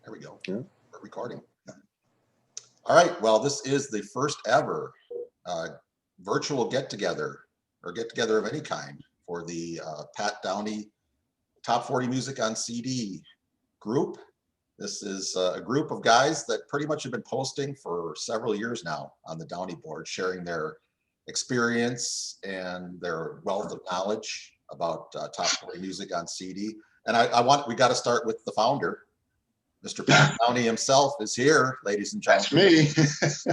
There we go. Yeah. We're recording. All right. Well, this is the first ever virtual get-together or get-together of any kind for the Pat Downey Top 40 Music on CD group. This is a group of guys that pretty much have been posting for several years now on the Downey board, sharing their experience and their wealth of knowledge about Top 40 Music on CD. And we got to start with the founder. Mr. Pat Downey himself is here, ladies and gentlemen. That's me.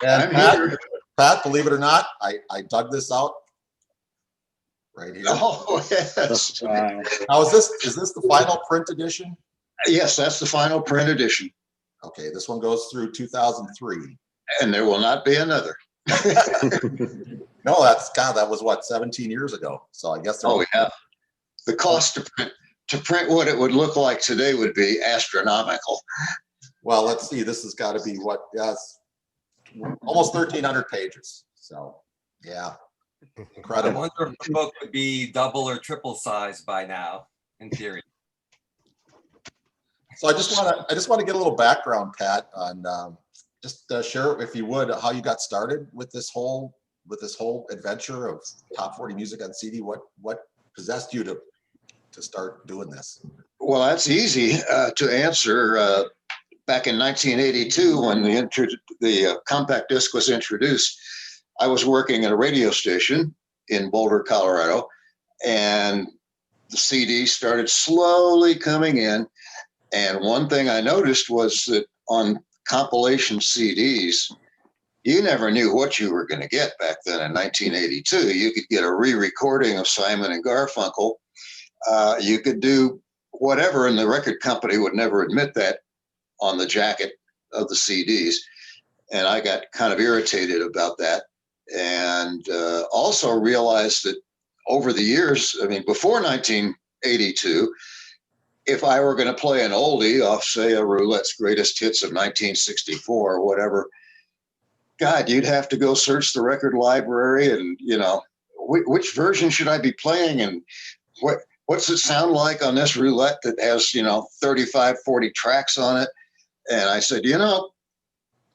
And Pat, believe it or not, I dug this out right here. Oh, yes. Now, is this the final print edition? Yes, that's the final print edition. Okay, this one goes through 2003. And there will not be another. No, that was what, 17 years ago. So I guess. Oh, yeah. The cost to print what it would look like today would be astronomical. Well, let's see. This has got to be what? Yes, almost 1,300 pages. So, yeah, incredible. I wonder if the book would be double or triple size by now, in theory. So I just want to get a little background, Pat, on just share, if you would, how you got started with this whole adventure of Top 40 Music on CD. What possessed you to start doing this? Well, that's easy to answer. Back in 1982, when the compact disc was introduced, I was working at a radio station in Boulder, Colorado, and the CDs started slowly coming in. And one thing I noticed was that on compilation CDs, you never knew what you were going to get back then in 1982. You could get a re-recording of Simon and Garfunkel. You could do whatever, and the record company would never admit that on the jacket of the CDs. And I got kind of irritated about that. And also realized that over the years, I mean, before 1982, if I were going to play an oldie off, say, a Roulette's Greatest Hits of 1964 or whatever, God, you'd have to go search the record library and, which version should I be playing, and what's it sound like on this roulette that has, 35, 40 tracks on it? And I said,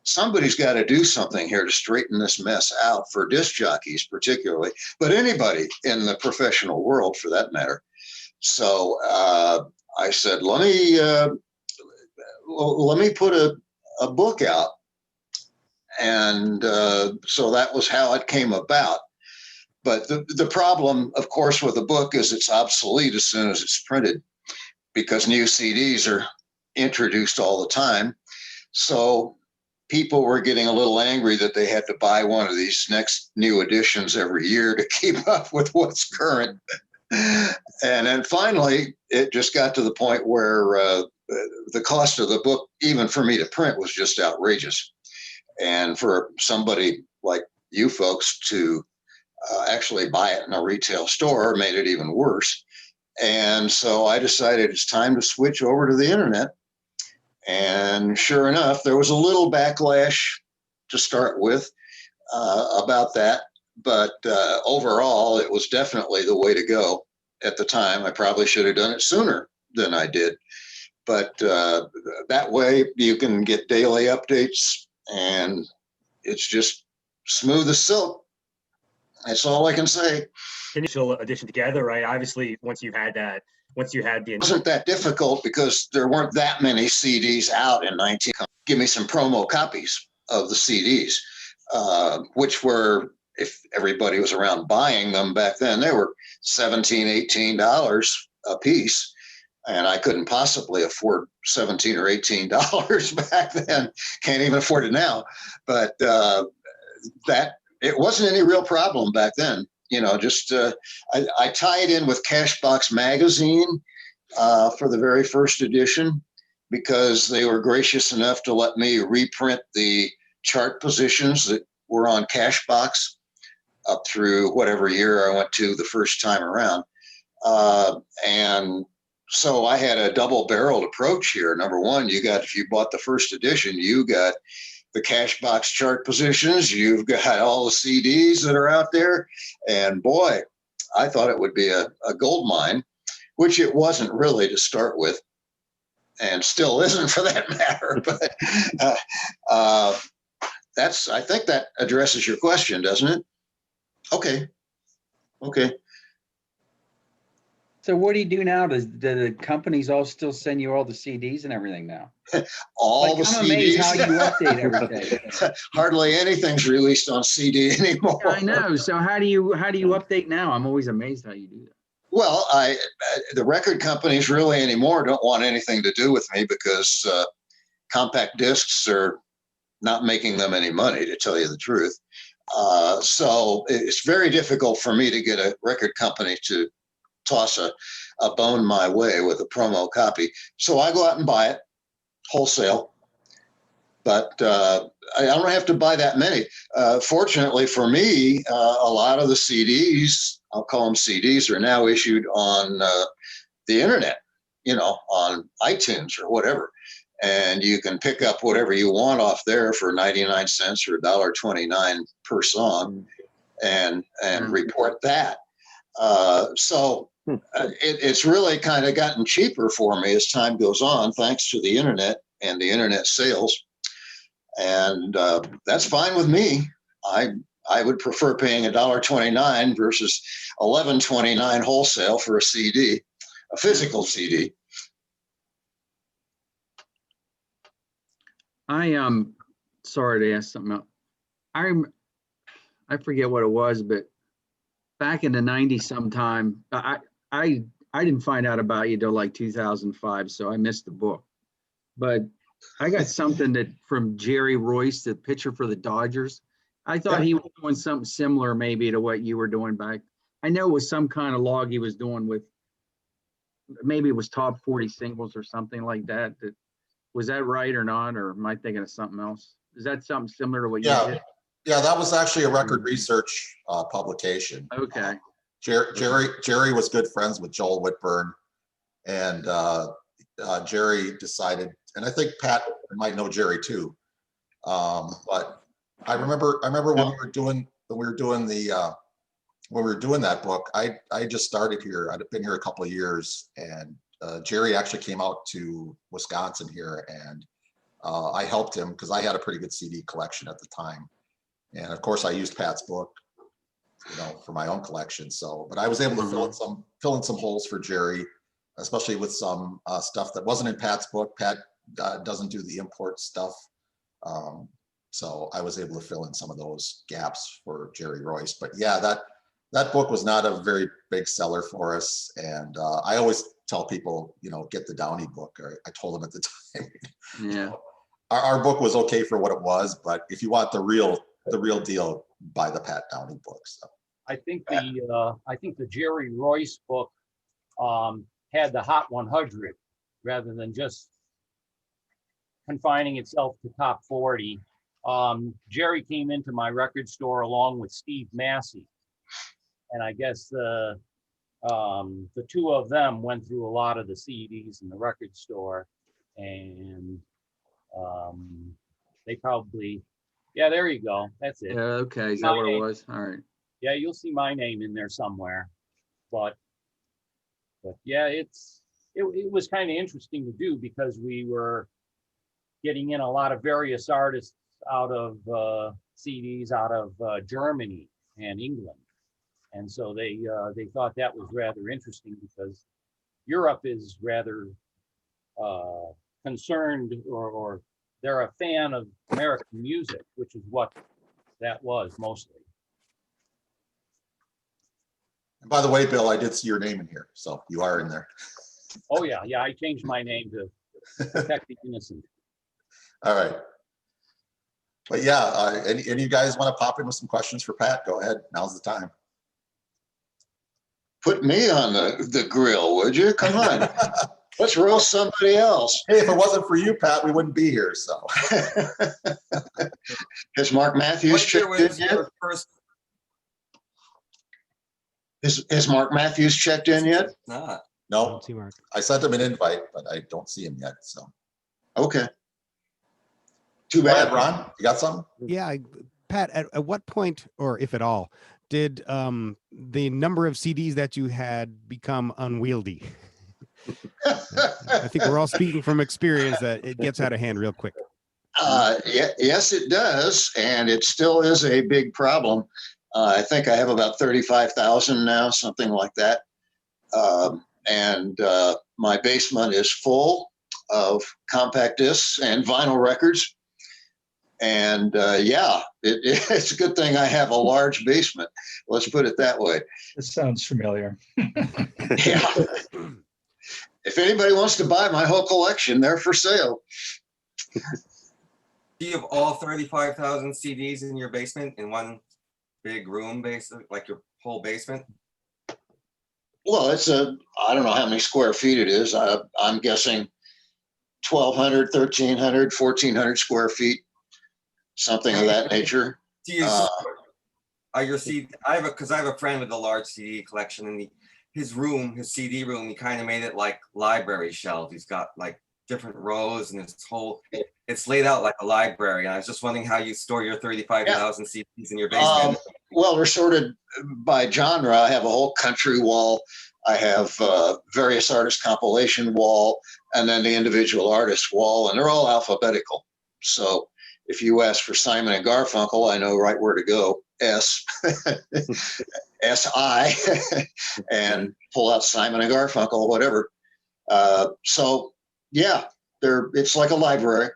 somebody's got to do something here to straighten this mess out, for disc jockeys particularly, but anybody in the professional world for that matter. So I said, let me put a book out. And so that was how it came about. But the problem, of course, with a book is it's obsolete as soon as it's printed, because new CDs are introduced all the time. So people were getting a little angry that they had to buy one of these next new editions every year to keep up with what's current. And then finally, it just got to the point where the cost of the book, even for me to print, was just outrageous. And for somebody like you folks to actually buy it in a retail store made it even worse. And so I decided it's time to switch over to the internet. And sure enough, there was a little backlash to start with about that. But overall, it was definitely the way to go at the time. I probably should have done it sooner than I did. But that way you can get daily updates, and it's just smooth as silk. That's all I can say. Initial edition together, right? Obviously, once you had the it wasn't that difficult because there weren't that many CDs out in 19. Give me some promo copies of the CDs, which were, if everybody was around buying them back then, they were $17, $18 a piece. And I couldn't possibly afford $17 or $18 back then. Can't even afford it now. But that it wasn't any real problem back then. Just I tied in with Cashbox Magazine for the very first edition, because they were gracious enough to let me reprint the chart positions that were on Cashbox up through whatever year I went to the first time around. And so I had a double-barreled approach here. Number one, if you bought the first edition, you got the Cashbox chart positions, you've got all the CDs that are out there. And boy, I thought it would be a gold mine, which it wasn't really to start with. and still isn't for that matter. But I think that addresses your question, doesn't it? Okay. So what do you do now? Do the companies all still send you all the CDs and everything now? All the I'm amazed CDs. how you update everything. Hardly anything's released on CD anymore. I know. So how do you update now? I'm always amazed how you do that. Well, the record companies really anymore don't want anything to do with me because compact discs are not making them any money, to tell you the truth. So it's very difficult for me to get a record company to toss a bone my way with a promo copy. So I go out and buy it wholesale, but I don't have to buy that many. Fortunately for me, a lot of the CDs, I'll call them CDs, are now issued on the internet, on iTunes or whatever. And you can pick up whatever you want off there for 99 cents or $1.29 per song and report that. So it's really kind of gotten cheaper for me as time goes on, thanks to the internet and the internet sales. And that's fine with me. I would prefer paying $1.29 versus $11.29 wholesale for a CD, a physical CD. Sorry to ask something else. I forget what it was, but back in the 90s sometime, I didn't find out about you till like 2005, so I missed the book. But I got something from Jerry Royce, the pitcher for the Dodgers. I thought he was doing something similar maybe to what you were doing back. I know it was some kind of log he was doing with, maybe it was top 40 singles or something like that. Was that right or not? Or am I thinking of something else? Is that something similar to what you did? Yeah, that was actually a record research publication. Okay. Jerry was good friends with Joel Whitburn, and Jerry decided, and I think Pat might know Jerry too. But I remember when we were doing that book, I just started here. I'd been here a couple of years, and Jerry actually came out to Wisconsin here, and I helped him because I had a pretty good CD collection at the time. And of course I used Pat's book, for my own collection. So, but I was able to fill in some holes for Jerry, especially with some stuff that wasn't in Pat's book. Pat doesn't do the import stuff. So I was able to fill in some of those gaps for Jerry Royce. But yeah, that book was not a very big seller for us. And I always tell people, get the Downey book. Or I told them at the time. Yeah. Our book was okay for what it was, but if you want the real deal, buy the Pat Downey book. So I think the Jerry Royce book had the Hot 100 rather than just confining itself to top 40. Jerry came into my record store along with Steve Massey, and I guess the two of them went through a lot of the CDs in the record store, and they probably, yeah, there you go. That's it. Yeah, okay. Is that what it was? All right. Yeah, you'll see my name in there somewhere. But yeah, it was kind of interesting to do because we were getting in a lot of various artists out of CDs out of Germany and England. And so they thought that was rather interesting because Europe is rather concerned or they're a fan of American music, which is what that was mostly. and by the way, Bill, I did see your name in here, so you are in there. Oh yeah, I changed my name to protect the innocent. All right. But yeah, any of you guys want to pop in with some questions for Pat? Go ahead. Now's the time. Put me on the grill, would you? Come on. Let's roast somebody else. Hey, if it wasn't for you, Pat, we wouldn't be here. So Has Mark Matthews What year checked in was yet? your first? Has Mark Matthews checked in yet? Not. no, see Mark. I sent him an invite, but I don't see him yet. So Okay. Too go ahead, bad. Ron. You got something? Yeah, Pat, at what point, or if at all, did the number of CDs that you had become unwieldy? I think we're all speaking from experience that it gets out of hand real quick. Yes, it does. And it still is a big problem. I think I have about 35,000 now, something like that. And my basement is full of compact discs and vinyl records. And yeah, it's a good thing I have a large basement. Let's put it that way. This sounds familiar. Yeah. If anybody wants to buy my whole collection, they're for sale. Do you have all 35,000 CDs in your basement in one big room, basically, like your whole basement? Well, I don't know how many square feet it is. I'm guessing 1,200, 1,300, 1,400 square feet, something of that nature. Do you are your CD? Because I have a friend with a large CD collection, and his CD room, he kind of made it like library shelves. He's got like different rows, and it's laid out like a library. And I was just wondering how you store your 35,000 CDs in your basement. Well, they're sorted by genre. I have a whole country wall. I have various artist compilation wall, and then the individual artist wall, and they're all alphabetical. So if you ask for Simon and Garfunkel, I know right where to go. S-I, and pull out Simon and Garfunkel, whatever. So yeah, it's like a library.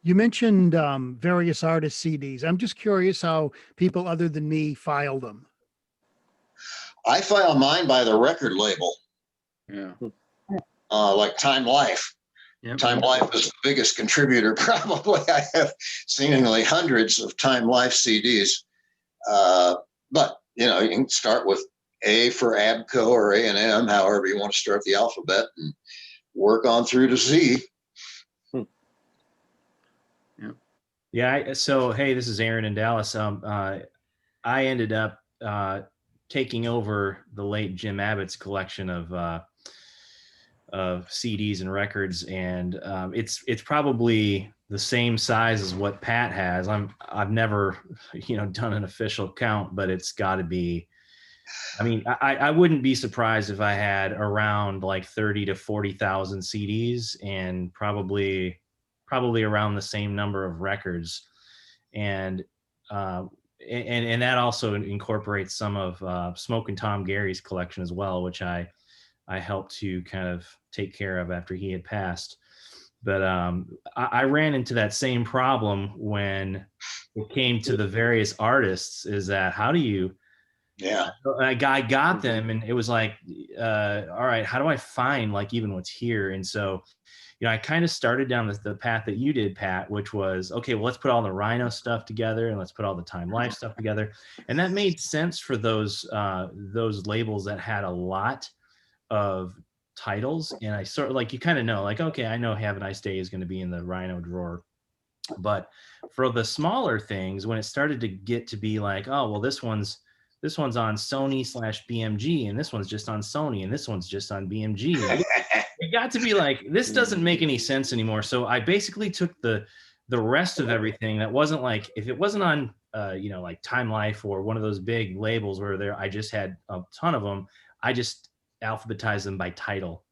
You mentioned various artist CDs. I'm just curious how people other than me file them. I file mine by the record label. Yeah. Like Time Life. Yep. Time Life is the biggest contributor. Probably I have seemingly hundreds of Time Life CDs. But you can start with A for ABCO or A&M, however you want to start the alphabet, and work on through to Z. Yeah. So, hey, this is Aaron in Dallas. I ended up taking over the late Jim Abbott's collection of CDs and records, and it's probably the same size as what Pat has. I've never done an official count, but it's got to be. I mean, I wouldn't be surprised if I had around like 30 to 40,000 CDs and probably around the same number of records, and that also incorporates some of Smoke and Tom Gary's collection as well, which I helped to kind of take care of after he had passed. But I ran into that same problem when it came to the various artists, is that how do you, I got them, and it was like, all right, how do I find like even what's here? And so, I kind of started down the path that you did, Pat, which was, okay, well, let's put all the Rhino stuff together and let's put all the Time Life stuff together. And that made sense for those labels that had a lot of titles. And I sort of like, you kind of know, like, okay, I know Have a Nice Day is going to be in the Rhino drawer. But for the smaller things, when it started to get to be like, oh, well, this one's on Sony/BMG, and this one's just on Sony, and this one's just on BMG. It got to be like, this doesn't make any sense anymore. So I basically took the rest of everything that wasn't like, if it wasn't on, like Time Life or one of those big labels where I just had a ton of them, I just alphabetized them by title,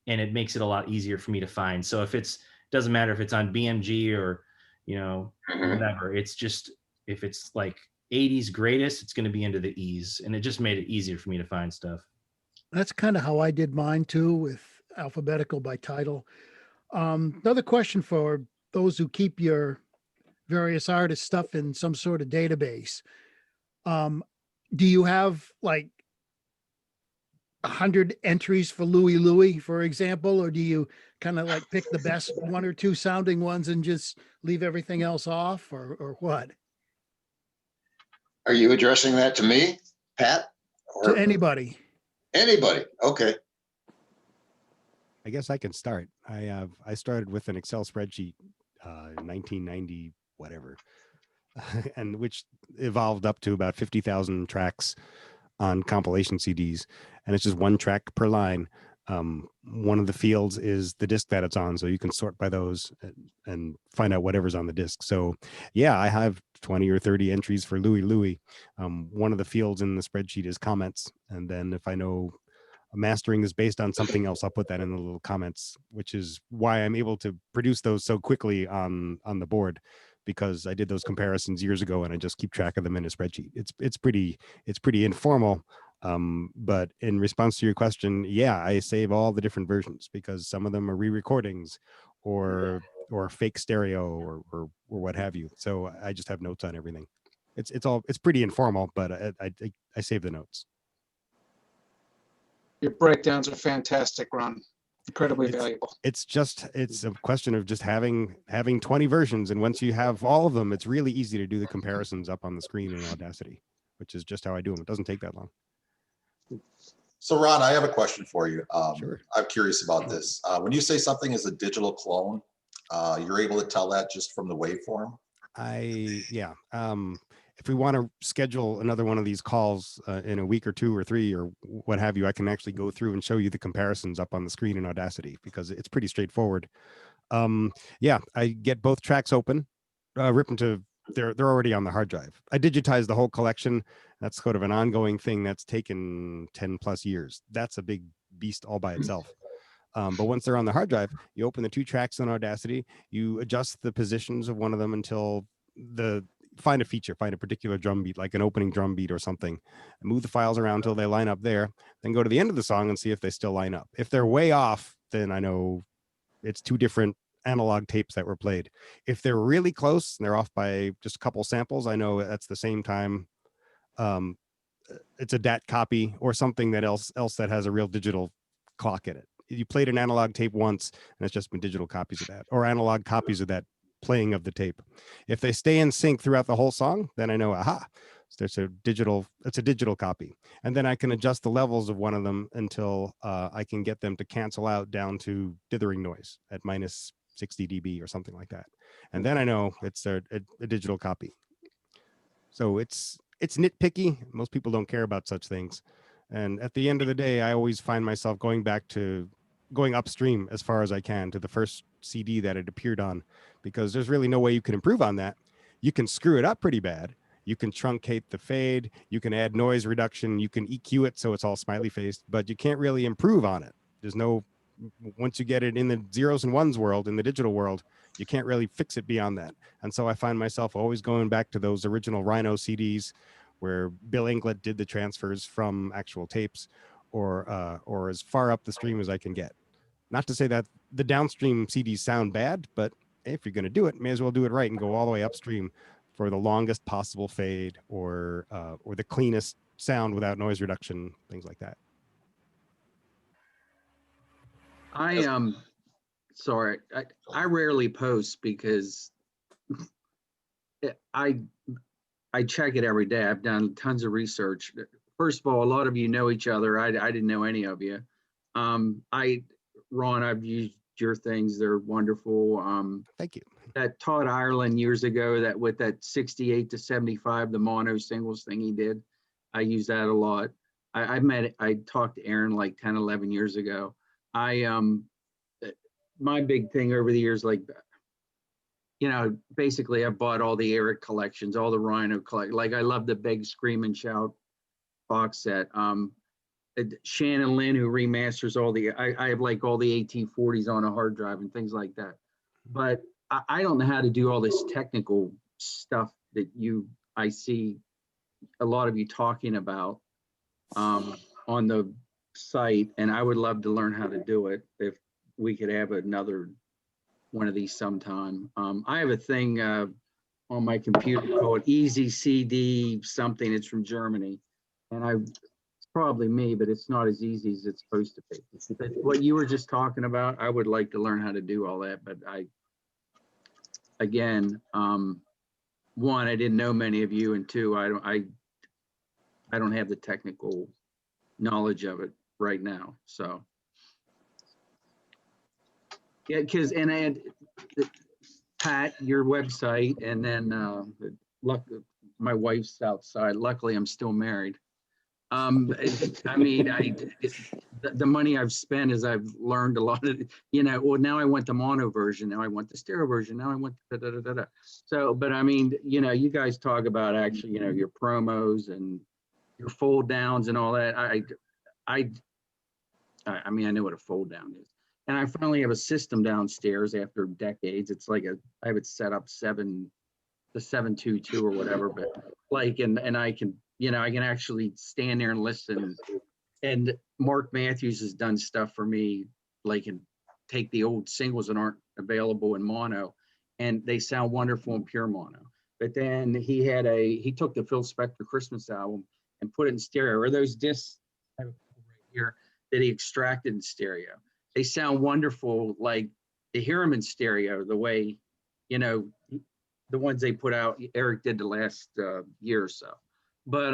and it makes it a lot easier for me to find. So if doesn't matter if it's on BMG or, whatever, it's just, if it's like 80s greatest, it's going to be into the E's, and it just made it easier for me to find stuff. That's kind of how I did mine too, with alphabetical by title. Another question for those who keep your various artist stuff in some sort of database. Do you have like 100 entries for Louie Louie, for example, or do you kind of like pick the best one or two sounding ones and just leave everything else off, or what? Are you addressing that to me, Pat? To anybody. Anybody. Okay. I guess I can start. I started with an Excel spreadsheet in 1990, whatever, and which evolved up to about 50,000 tracks on compilation CDs, and it's just one track per line. One of the fields is the disc that it's on, so you can sort by those and find out whatever's on the disc. So yeah, I have 20 or 30 entries for Louie Louie. One of the fields in the spreadsheet is comments, and then if I know mastering is based on something else. I'll put that in the little comments, which is why I'm able to produce those so quickly on the board, because I did those comparisons years ago and I just keep track of them in a spreadsheet. It's pretty informal. But in response to your question, yeah, I save all the different versions because some of them are re-recordings or fake stereo or what have you. So I just have notes on everything. It's pretty informal, but I save the notes. Your breakdowns are fantastic, Ron. Incredibly valuable. It's a question of just having 20 versions, and once you have all of them, it's really easy to do the comparisons up on the screen in Audacity, which is just how I do them. It doesn't take that long. So Ron, I have a question for you. Sure. I'm curious about this. When you say something is a digital clone, you're able to tell that just from the waveform? Yeah. If we want to schedule another one of these calls in a week or 2 or 3 or what have you, I can actually go through and show you the comparisons up on the screen in Audacity because it's pretty straightforward. Yeah, I get both tracks open, rip them to, they're already on the hard drive. I digitize the whole collection. That's sort of an ongoing thing that's taken 10 plus years. That's a big beast all by itself. But once they're on the hard drive, you open the 2 tracks in Audacity, you adjust the positions of one of them until find a particular drum beat, like an opening drum beat or something, and move the files around until they line up there, then go to the end of the song and see if they still line up. If they're way off, then I know it's 2 different analog tapes that were played. If they're really close and they're off by just a couple samples, I know that's the same time. It's a DAT copy or something that else that has a real digital clock in it. You played an analog tape once and it's just been digital copies of that, or analog copies of that playing of the tape. If they stay in sync throughout the whole song, then I know, aha, so it's a digital copy. And then I can adjust the levels of one of them until I can get them to cancel out down to dithering noise at minus 60 dB or something like that. And then I know it's a digital copy. So it's nitpicky. Most people don't care about such things. And at the end of the day, I always find myself going upstream as far as I can to the first CD that it appeared on, because there's really no way you can improve on that. You can screw it up pretty bad. You can truncate the fade. You can add noise reduction. You can EQ it so it's all smiley faced, but you can't really improve on it. Once you get it in the zeros and ones world, in the digital world, you can't really fix it beyond that. And so I find myself always going back to those original Rhino CDs where Bill Inglett did the transfers from actual tapes, or as far up the stream as I can get. Not to say that the downstream CDs sound bad, but if you're going to do it, may as well do it right and go all the way upstream for the longest possible fade or the cleanest sound without noise reduction, things like that. Sorry, I rarely post because I check it every day. I've done tons of research. First of all, a lot of you know each other. I didn't know any of you. Ron, I've used your things. They're wonderful. Thank you. That Todd Ireland years ago, that with that 68 to 75, the mono singles thing he did, I use that a lot. I talked to Aaron like 10, 11 years ago. My big thing over the years, like, basically I bought all the Eric collections, all the Rhino like I love the big Scream and Shout box set. Shannon Lynn, who remasters all I have like all the AT40s on a hard drive and things like that. But I don't know how to do all this technical stuff that I see a lot of you talking about on the site, and I would love to learn how to do it if we could have another one of these sometime. I have a thing on my computer called Easy CD something. It's from Germany, and it's probably me, but it's not as easy as it's supposed to be. But what you were just talking about, I would like to learn how to do all that, but one, I didn't know many of you, and 2, I don't have the technical knowledge of it right now. So yeah, because and Pat, your website, and then my wife's outside. Luckily, I'm still married. The money I've spent is I've learned a lot of, well, now I want the mono version, now I want the stereo version, now I want So, but you guys talk about actually, your promos and your fold downs and all that. I mean, I know what a fold down is. And I finally have a system downstairs after decades. It's like I have it set up the 722 or whatever, but like, and I can, I can actually stand there and listen. And Mark Matthews has done stuff for me, like, and take the old singles that aren't available in mono, and they sound wonderful in pure mono. But then he took the Phil Spector Christmas album and put it in stereo, or those discs right here that he extracted in stereo. They sound wonderful, like to hear them in stereo, the way, the ones they put out, Eric did the last year or so. But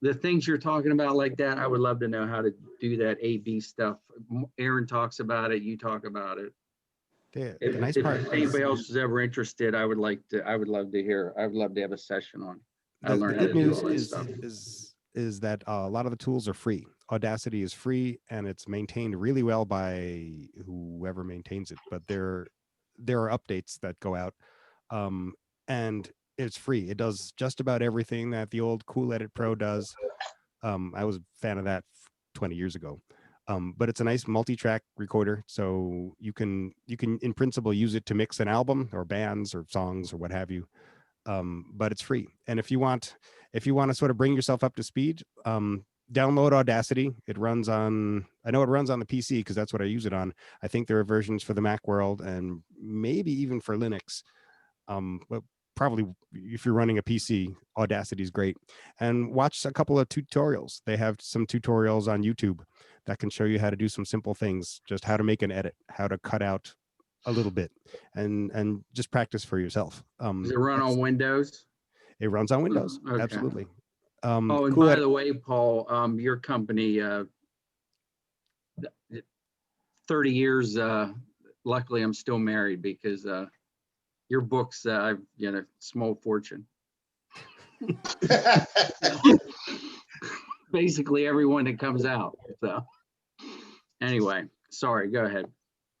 the things you're talking about like that, I would love to know how to do that A/B stuff. Aaron talks about it, you talk about it. The If nice part if anybody is else is ever interested, I would love to have a session on. I the learned how good to do news all that stuff. is that a lot of the tools are free. Audacity is free and it's maintained really well by whoever maintains it. But there are updates that go out, and it's free. It does just about everything that the old Cool Edit Pro does. I was a fan of that 20 years ago. But it's a nice multi-track recorder, so you can in principle use it to mix an album or bands or songs or what have you. But it's free. And if you want to sort of bring yourself up to speed, download Audacity. I know it runs on the PC because that's what I use it on. I think there are versions for the Mac world and maybe even for Linux. But probably if you're running a PC, Audacity is great. And watch a couple of tutorials. They have some tutorials on YouTube that can show you how to do some simple things, just how to make an edit, how to cut out a little bit, and just practice for yourself. Does it run on Windows? It runs on Windows. Okay. Absolutely. Oh, and Cool by Edit- the way, Paul, your company, 30 years, luckily I'm still married because your books, I've, small fortune. Basically everyone that comes out. So anyway, sorry, go ahead.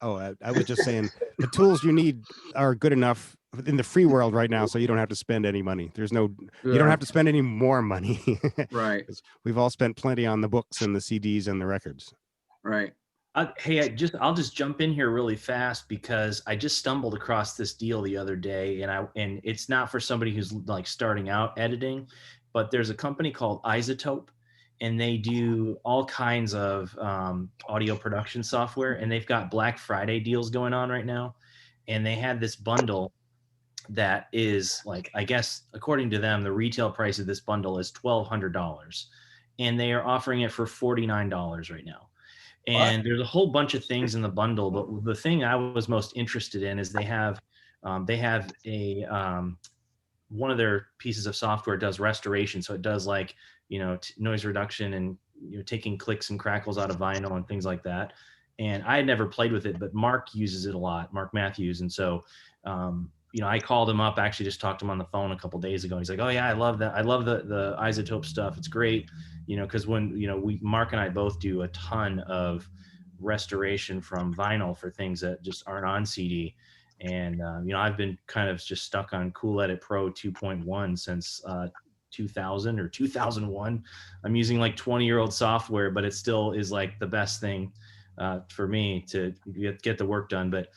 Oh, I was just saying the tools you need are good enough in the free world right now, so you don't have to spend any money. You don't have to spend any more money. Right. We've all spent plenty on the books and the CDs and the records. Right. Hey, I'll just jump in here really fast because I just stumbled across this deal the other day, and it's not for somebody who's like starting out editing, but there's a company called Isotope, and they do all kinds of audio production software, and they've got Black Friday deals going on right now, and they had this bundle that is like, I guess according to them, the retail price of this bundle is $1,200, and they are offering it for $49 right now. And there's a whole bunch of things in the bundle, but the thing I was most interested in is they have a one of their pieces of software does restoration, so it does like noise reduction and taking clicks and crackles out of vinyl and things like that. And I had never played with it, but Mark uses it a lot, Mark Matthews, and so I called him up, actually just talked to him on the phone a couple days ago. He's like, "Oh yeah, I love that. I love the Isotope stuff. It's great." Because when Mark and I both do a ton of restoration from vinyl for things that just aren't on CD, and I've been kind of just stuck on Cool Edit Pro 2.1 since 2000 or 2001. I'm using like 20-year-old software, but it still is like the best thing for me to get the work done. But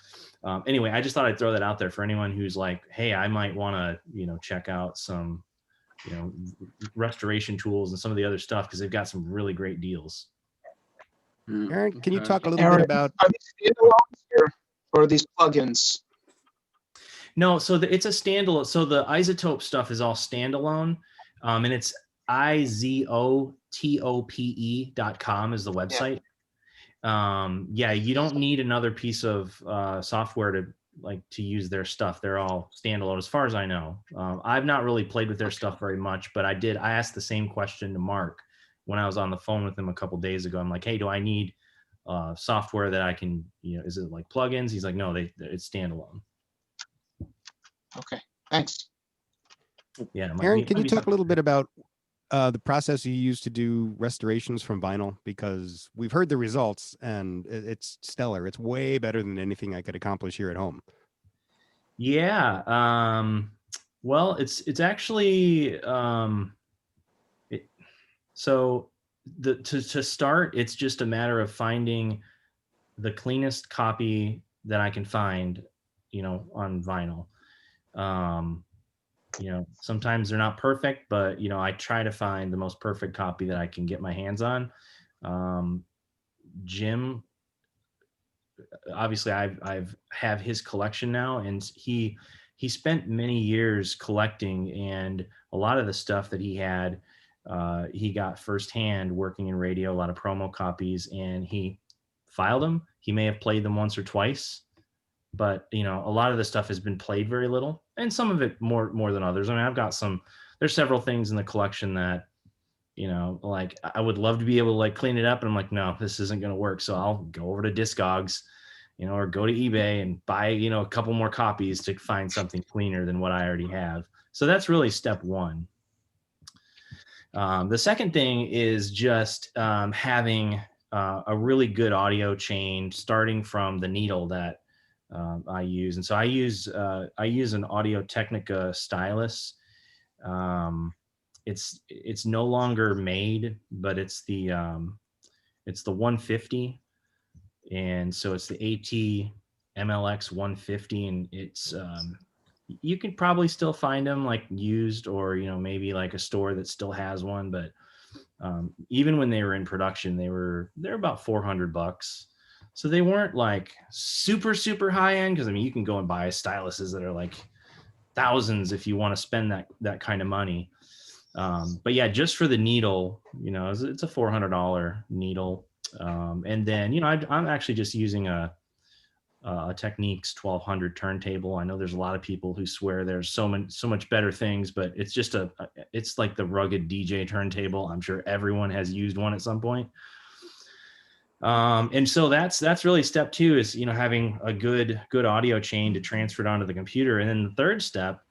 anyway, I just thought I'd throw that out there for anyone who's like, hey, I might want to check out some restoration tools and some of the other stuff because they've got some really great deals. Aaron, can you talk a little Aaron, bit about? are these standalones here or are these plugins? No, so it's a standalone. So the Isotope stuff is all standalone, and it's izotope.com is the website. Yeah, you don't need another piece of software to use their stuff. They're all standalone as far as I know. I've not really played with their stuff very much, but I asked the same question to Mark when I was on the phone with him a couple days ago. I'm like, hey, do I need software that I can, is it like plugins? He's like, no, it's standalone. Okay, thanks. Yeah. Aaron, can you talk a little bit about the process you use to do restorations from vinyl? Because we've heard the results and it's stellar. It's way better than anything I could accomplish here at home. Yeah. Well, it's actually, so to start, it's just a matter of finding the cleanest copy that I can find, on vinyl. Sometimes they're not perfect, but I try to find the most perfect copy that I can get my hands on. Jim, obviously I've have his collection now, and he spent many years collecting, and a lot of the stuff that he had, he got firsthand working in radio, a lot of promo copies, and he filed them. He may have played them once or twice, but a lot of the stuff has been played very little, and some of it more than others. I mean, there's several things in the collection that, like I would love to be able to like clean it up, and I'm like, no, this isn't going to work. So I'll go over to Discogs, or go to eBay and buy, a couple more copies to find something cleaner than what I already have. So that's really step one. The second thing is just having a really good audio chain, starting from the needle that I use. And so I use an Audio-Technica stylus. It's no longer made, but it's the 150. And so it's the AT MLX 150, and it's you can probably still find them like used, or maybe like a store that still has one, but even when they were in production, they're about $400. So they weren't like super high end, because I mean you can go and buy styluses that are like thousands if you want to spend that kind of money. But yeah, just for the needle, it's a $400 needle. And then, I'm actually just using a Technics 1200 turntable. I know there's a lot of people who swear there's so much better things, but it's just it's like the rugged DJ turntable. I'm sure everyone has used one at some point. And so that's really step two, is, having a good audio chain to transfer it onto the computer. And then the third step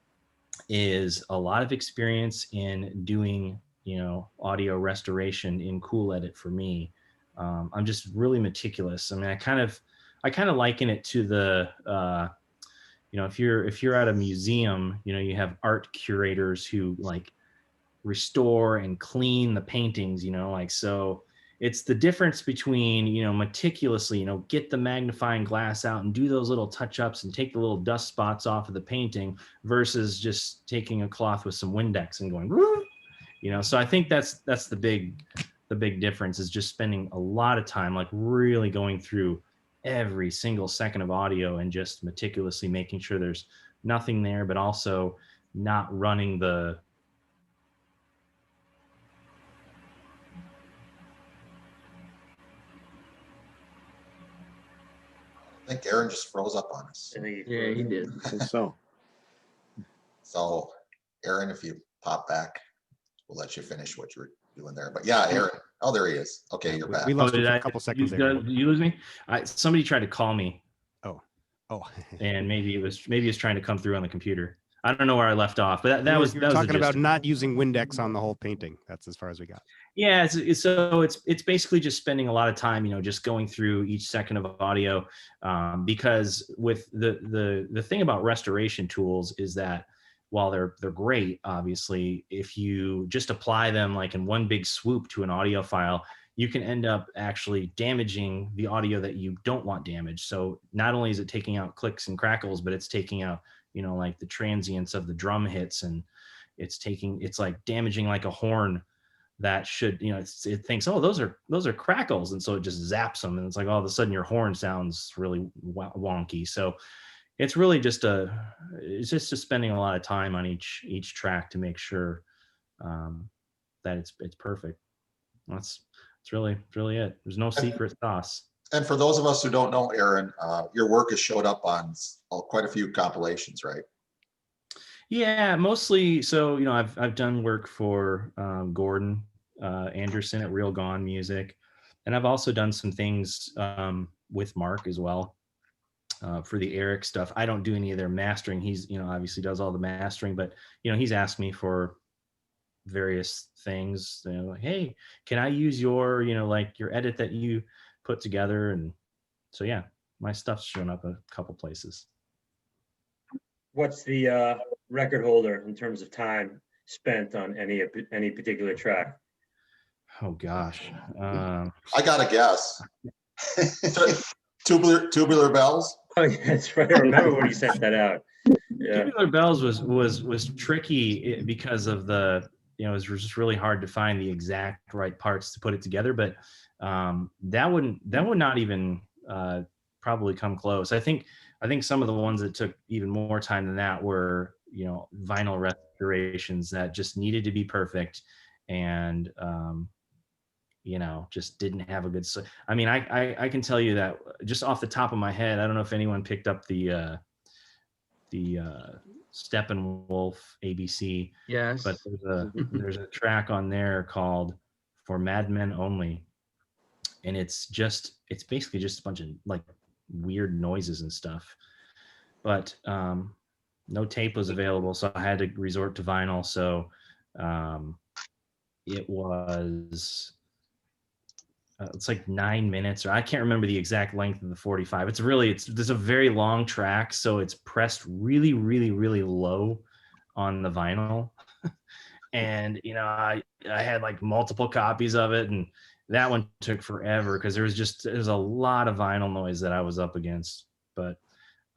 is a lot of experience in doing, audio restoration in Cool Edit for me. I'm just really meticulous. I mean, I kind of liken it to the, if you're at a museum, you have art curators who like restore and clean the paintings, so it's the difference between, meticulously, get the magnifying glass out and do those little touch-ups and take the little dust spots off of the painting, versus just taking a cloth with some Windex and going, woo, so I think that's the big difference, is just spending a lot of time, like really going through every single second of audio and just meticulously making sure there's nothing there, but also not running the I think Aaron just froze up on us. Yeah, he did. So, So Aaron, if you pop back, we'll let you finish what you're doing there. But yeah, Aaron. Oh, there he is. Okay, you're back. We lost you did for I- a couple seconds did there. you lose me? Somebody tried to call me, Oh, and maybe it was trying to come through on the computer. I don't know where I left off, but that was you that were was the talking about gist. not using Windex on the whole painting. That's as far as we got. Yeah, it's basically just spending a lot of time, just going through each second of audio, because with the thing about restoration tools is that while they're great, obviously, if you just apply them like in one big swoop to an audio file, you can end up actually damaging the audio that you don't want damaged. So not only is it taking out clicks and crackles, but it's taking out, like the transients of the drum hits, and it's like damaging like a horn that should, it thinks, oh, those are crackles. And so it just zaps them. And it's like, all of a sudden your horn sounds really wonky. So it's really just spending a lot of time on each track to make sure that it's perfect. That's really it. There's no secret sauce. And for those of us who don't know, Aaron, your work has showed up on quite a few compilations, right? Yeah, mostly. So, I've done work for Gordon Anderson at Real Gone Music, and I've also done some things with Mark as well for the Eric stuff. I don't do any of their mastering. He's, obviously does all the mastering, but he's asked me for various things. Like, hey, can I use your, like your edit that you put together? And so yeah, my stuff's shown up a couple places. What's the record holder in terms of time spent on any particular track? Oh gosh. I got a guess. Tubular bells. Oh, yeah, that's right. I remember when he sent that out. Yeah. Tubular Bells was tricky because of the, you know, it was just really hard to find the exact right parts to put it together. But that would not even probably come close. I think some of the ones that took even more time than that were, you know, vinyl restorations that just needed to be perfect, and you know, just didn't have a good. I mean, I can tell you that just off the top of my head. I don't know if anyone picked up the Steppenwolf ABC, Yes. but there's a track on there called "For Madmen Only," and it's basically just a bunch of like weird noises and stuff. But no tape was available, so I had to resort to vinyl. So it was. It's like 9 minutes, or I can't remember the exact length of the 45. There's a very long track, so it's pressed really, really, really low on the vinyl. And you know, I had like multiple copies of it, and that one took forever because there's a lot of vinyl noise that I was up against. But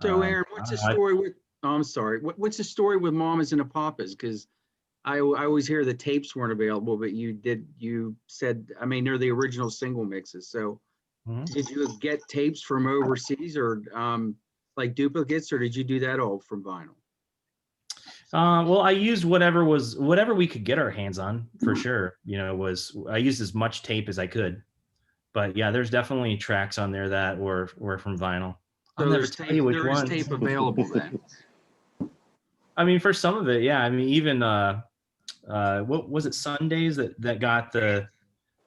So Aaron, what's the story with, oh, I'm sorry. What's the story with Mamas and the Papas? Because I always hear the tapes weren't available, but you said, I mean, they're the original single mixes. So did you get tapes from overseas, or like duplicates, or did you do that all from vinyl? Well, I used whatever we could get our hands on, for sure. You know, I used as much tape as I could. But yeah, there's definitely tracks on there that were from vinyl. So there is tape available then. I mean, for some of it, yeah. I mean, even what was it, Sundays that got the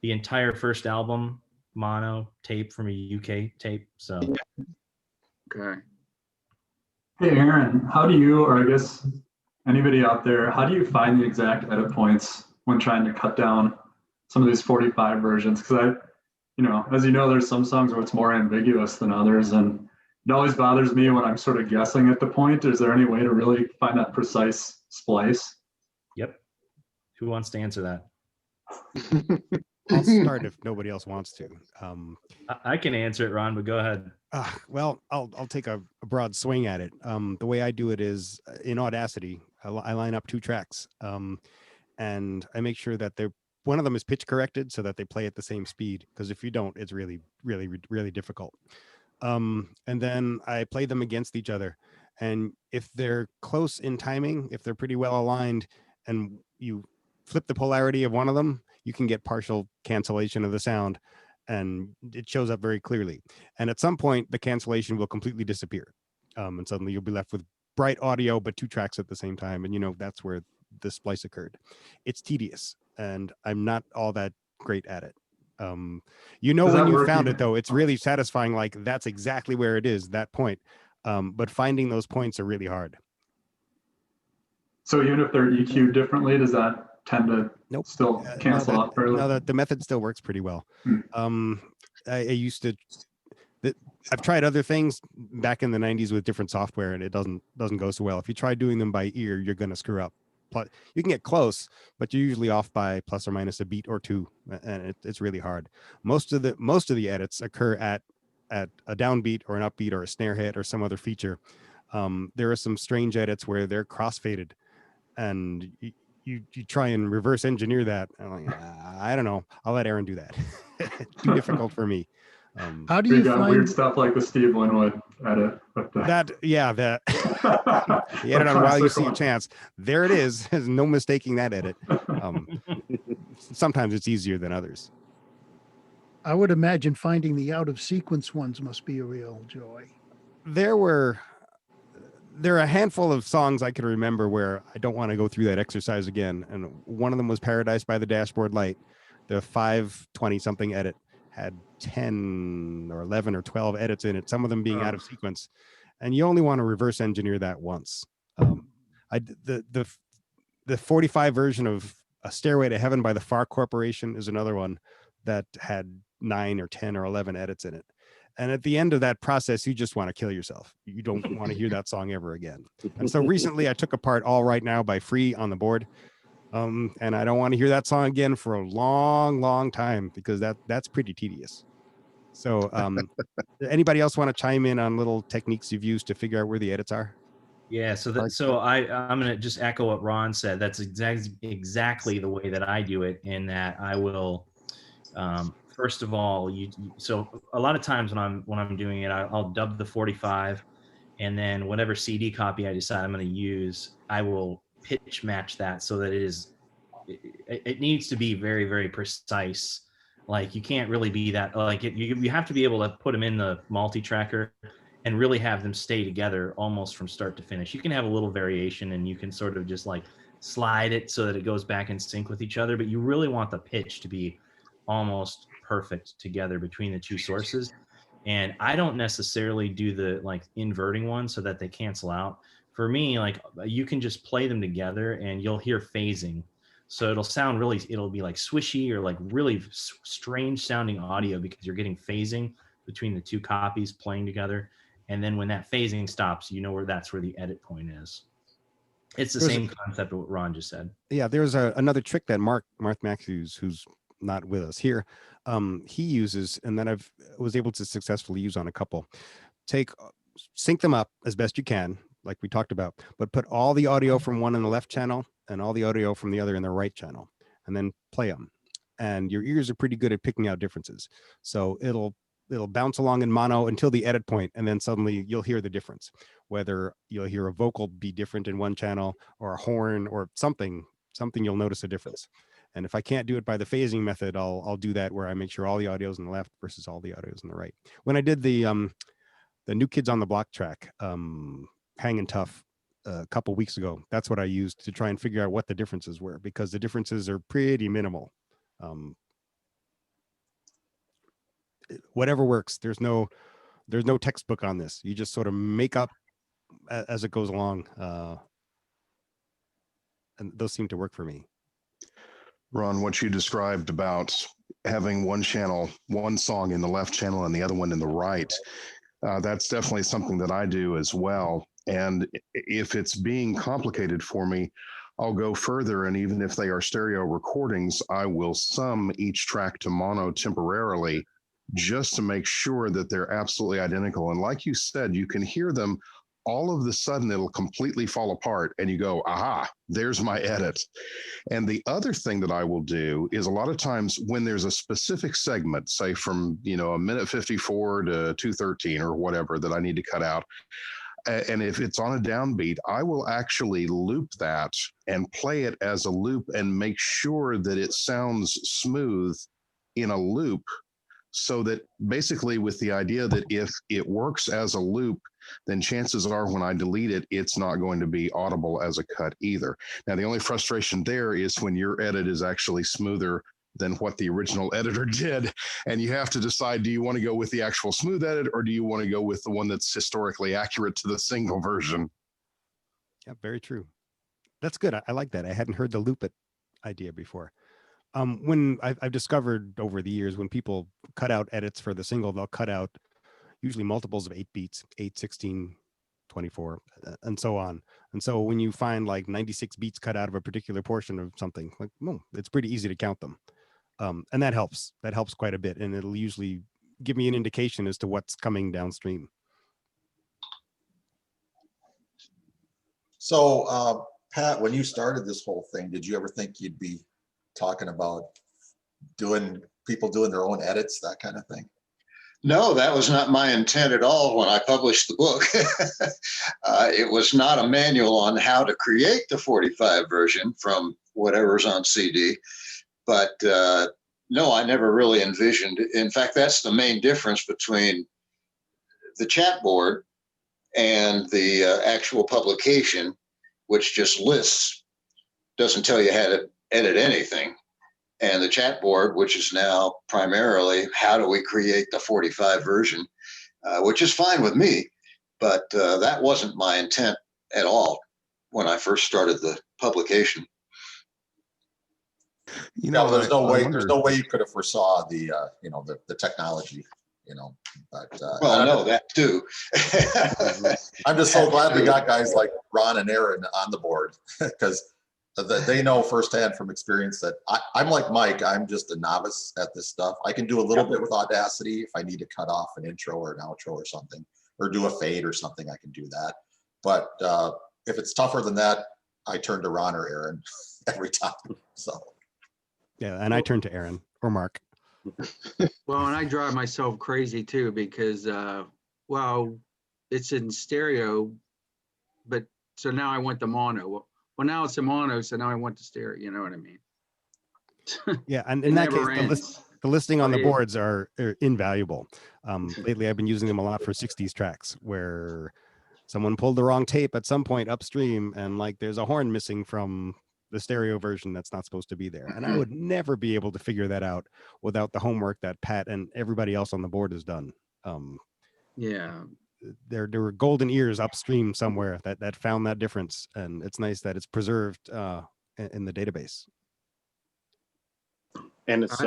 entire first album mono tape from a UK tape. So okay. Hey Aaron, how do you, or I guess anybody out there, how do you find the exact edit points when trying to cut down some of these 45 versions? Because as you know, there's some songs where it's more ambiguous than others, and it always bothers me when I'm sort of guessing at the point. Is there any way to really find that precise splice? Yep. Who wants to answer that? I'll start if nobody else wants to. I can answer it, Ron, but go ahead. Well, I'll take a broad swing at it. The way I do it is in Audacity. I line up two tracks, and I make sure that one of them is pitch corrected so that they play at the same speed. Because if you don't, it's really, really, really difficult. And then I play them against each other. And if they're close in timing, if they're pretty well aligned, and you flip the polarity of one of them, you can get partial cancellation of the sound, and it shows up very clearly. And at some point, the cancellation will completely disappear. And suddenly you'll be left with bright audio, but two tracks at the same time. And that's where the splice occurred. It's tedious, and I'm not all that great at it. When you found it, though, it's really satisfying. Like, that's exactly where it is, that point. But finding those points are really hard. So even if they're EQ'd differently, does that tend to still cancel out fairly? No, the method still works pretty well. I used to. I've tried other things back in the 90s with different software, and it doesn't go so well. If you try doing them by ear, you're going to screw up. But you can get close, but you're usually off by plus or minus a beat or two, and it's really hard. Most of the edits occur at a downbeat or an upbeat or a snare hit or some other feature. There are some strange edits where they're crossfaded, and you try and reverse engineer that. I'm like, I don't know. I'll let Aaron do that. Too difficult for me. How do you find weird stuff like the Steve Winwood edit? The edit on While You See a Chance. There it is. There's no mistaking that edit. Sometimes it's easier than others. I would imagine finding the out of sequence ones must be a real joy. There are a handful of songs I can remember where I don't want to go through that exercise again. And one of them was Paradise by the Dashboard Light. The 520 something edit had 10 or 11 or 12 edits in it, some of them being out of sequence. And you only want to reverse engineer that once. The 45 version of A Stairway to Heaven by the Far Corporation is another one that had 9 or 10 or 11 edits in it. And at the end of that process, you just want to kill yourself. You don't want to hear that song ever again. And so recently I took apart All Right Now by Free on the Board. And I don't want to hear that song again for a long, long time because that's pretty tedious. So anybody else want to chime in on little techniques you've used to figure out where the edits are? Yeah, I'm gonna just echo what Ron said. That's exactly the way that I do it. In that I will, first of all, so a lot of times when I'm doing it, I'll dub the 45, and then whatever CD copy I decide I'm going to use, I will pitch match that so that it needs to be very, very precise. Like you can't really be that like you have to be able to put them in the multi-tracker and really have them stay together almost from start to finish. You can have a little variation and you can sort of just like slide it so that it goes back in sync with each other, but you really want the pitch to be almost perfect together between the two sources. And I don't necessarily do the like inverting one so that they cancel out. For me, like you can just play them together and you'll hear phasing. So it'll be like swishy or like really strange sounding audio because you're getting phasing between the two copies playing together. And then when that phasing stops, you know that's where the edit point is. It's the same concept of what Ron just said. Yeah, there's another trick that Mark Matthews, who's not with us here, he uses, and that I was able to successfully use on a couple. Sync them up as best you can, like we talked about, but put all the audio from one in the left channel and all the audio from the other in the right channel, and then play them. And your ears are pretty good at picking out differences. So it'll bounce along in mono until the edit point, and then suddenly you'll hear the difference. Whether you'll hear a vocal be different in one channel or a horn or something, you'll notice a difference. And if I can't do it by the phasing method, I'll do that where I make sure all the audio's on the left versus all the audio's on the right. When I did the New Kids on the Block track, Hangin' Tough, a couple weeks ago, that's what I used to try and figure out what the differences were, because the differences are pretty minimal. Whatever works. There's no textbook on this. You just sort of make up as it goes along, and those seem to work for me. Ron, what you described about having one song in the left channel and the other one in the right, that's definitely something that I do as well. And if it's being complicated for me, I'll go further. And even if they are stereo recordings, I will sum each track to mono temporarily just to make sure that they're absolutely identical. And like you said, you can hear them all of the sudden, it'll completely fall apart and you go, aha, there's my edit. And the other thing that I will do is a lot of times when there's a specific segment, say from, a minute 54 to 2:13 or whatever that I need to cut out, and if it's on a downbeat, I will actually loop that and play it as a loop and make sure that it sounds smooth in a loop, so that basically with the idea that if it works as a loop, then chances are when I delete it, it's not going to be audible as a cut either. Now, the only frustration there is when your edit is actually smoother than what the original editor did. And you have to decide, do you want to go with the actual smooth edit or do you want to go with the one that's historically accurate to the single version? Yeah, very true. That's good. I like that. I hadn't heard the loop it idea before. When I've discovered over the years, when people cut out edits for the single, they'll cut out usually multiples of 8 beats, 8, 16, 24, and so on. And so when you find like 96 beats cut out of a particular portion of something, like, it's pretty easy to count them. And that helps. That helps quite a bit. And it'll usually give me an indication as to what's coming downstream. So, Pat, when you started this whole thing, did you ever think you'd be talking about people doing their own edits, that kind of thing? No, that was not my intent at all when I published the book. It was not a manual on how to create the 45 version from whatever's on CD. But no, I never really envisioned. In fact, that's the main difference between the chat board and the actual publication, which just lists, doesn't tell you how to edit anything. And the chat board, which is now primarily how do we create the 45 version, which is fine with me, but that wasn't my intent at all when I first started the publication. There's no way you could have foresaw the technology, but well, no, that too. I'm just so glad we got guys like Ron and Aaron on the board, because They know firsthand from experience that I'm like Mike. I'm just a novice at this stuff. I can do a little bit with Audacity if I need to cut off an intro or an outro or something, or do a fade or something. I can do that. But if it's tougher than that, I turn to Ron or Aaron every time. So Yeah, and I turn to Aaron or Mark. Well, and I drive myself crazy too because, well, it's in stereo, but so now I want the mono. Well, now it's a mono, so now I want the stereo. You know what I mean? Yeah, and It in that never case, ends. the listing on the Yeah. boards are invaluable. Lately, I've been using them a lot for 60s tracks where someone pulled the wrong tape at some point upstream, and like there's a horn missing from the stereo version that's not supposed to be there. And I would never be able to figure that out without the homework that Pat and everybody else on the board has done. Yeah. There were golden ears upstream somewhere that found that difference, and it's nice that it's preserved in the database. And it's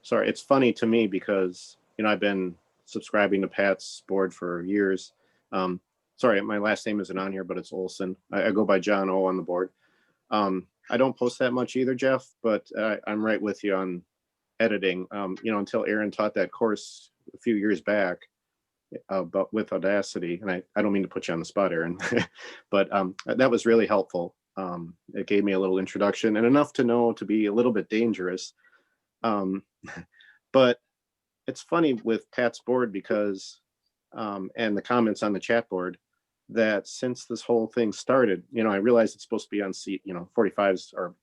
sorry, it's funny to me because I've been subscribing to Pat's board for years. Sorry, my last name isn't on here, but it's Olson. I go by John O on the board. I don't post that much either, Jeff, but I'm right with you on editing. Until Aaron taught that course a few years back, but with Audacity, and I don't mean to put you on the spot, Aaron, but that was really helpful. It gave me a little introduction and enough to know to be a little bit dangerous. But it's funny with Pat's board because, and the comments on the chat board, that since this whole thing started, I realized it's supposed to be on 45s or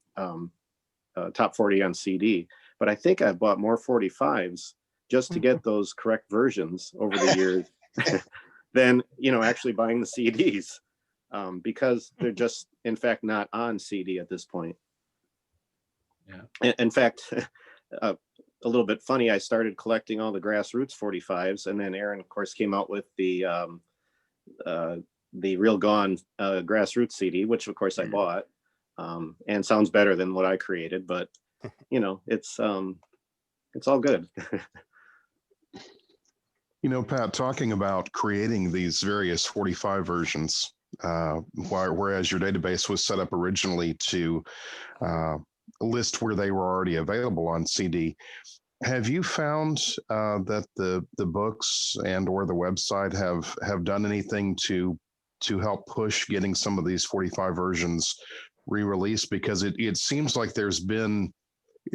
top 40 on CD, but I think I bought more 45s just to get those correct versions over the years than, actually buying the CDs, because they're just, in fact, not on CD at this point. Yeah. In fact, a little bit funny, I started collecting all the grassroots 45s, and then Aaron, of course, came out with the Real Gone grassroots CD, which of course I bought, and sounds better than what I created, but it's all good. Pat, talking about creating these various 45 versions, whereas your database was set up originally to list where they were already available on CD, have you found that the books and or the website have done anything to help push getting some of these 45 versions re-released? Because it seems like there's been,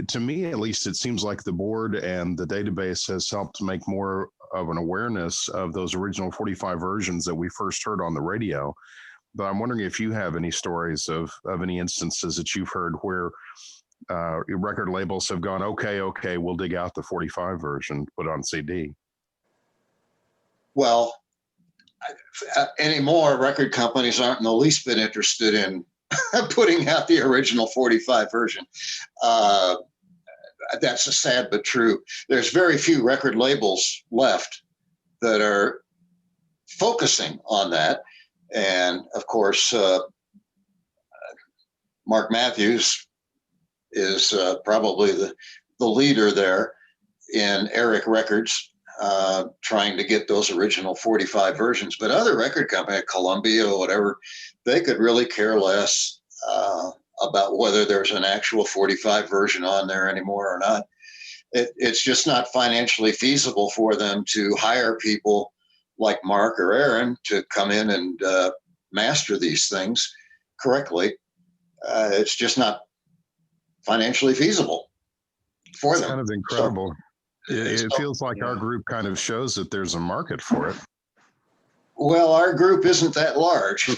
to me at least, it seems like the board and the database has helped make more of an awareness of those original 45 versions that we first heard on the radio. But I'm wondering if you have any stories of any instances that you've heard where record labels have gone, okay, we'll dig out the 45 version, put it on CD. Well, anymore, record companies aren't in the least bit interested in putting out the original 45 version. That's a sad but true. There's very few record labels left that are focusing on that. And of course, Mark Matthews is probably the leader there in Eric Records, trying to get those original 45 versions. But other record companies, Columbia or whatever, they could really care less about whether there's an actual 45 version on there anymore or not. It's just not financially feasible for them to hire people like Mark or Aaron to come in and master these things correctly. It's just not financially feasible for them. It's kind of incredible. So, it feels like our group kind of shows that there's a market for it. Well, our group isn't that large. I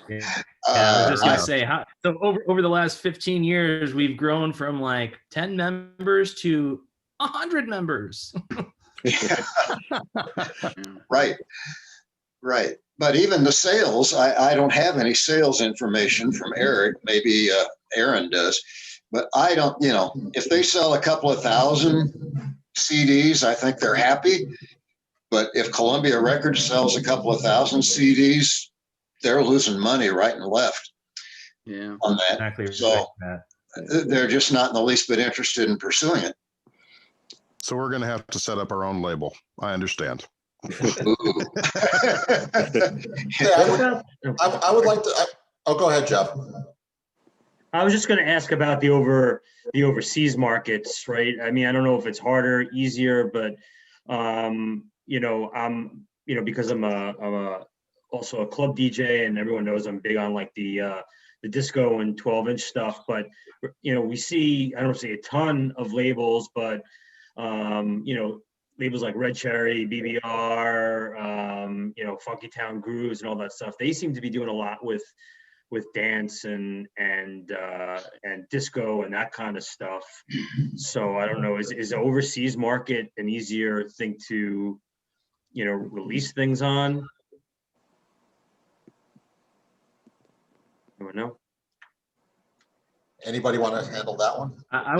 was just gonna say, so over the last 15 years, we've grown from like 10 members to 100 members. Right. But even the sales, I don't have any sales information from Eric. Maybe Aaron does, but I don't. If they sell a couple of thousand CDs, I think they're happy. But if Columbia Records sells a couple of thousand CDs, they're losing money right and left. Yeah, on that. Exactly. So they're just not in the least bit interested in pursuing it. So we're going to have to set up our own label. I understand. Yeah, I would like to. Oh, go ahead, Jeff. I was just going to ask about the overseas markets, right? I mean, I don't know if it's harder, easier, but because I'm also a club DJ, and everyone knows I'm big on like the disco and 12-inch stuff. But we see, I don't see a ton of labels, but labels like Red Cherry, BBR, Funky Town Grooves, and all that stuff. They seem to be doing a lot with dance and disco and that kind of stuff. So I don't know, is the overseas market an easier thing to, release things on? I don't know. Anybody want to handle that one? I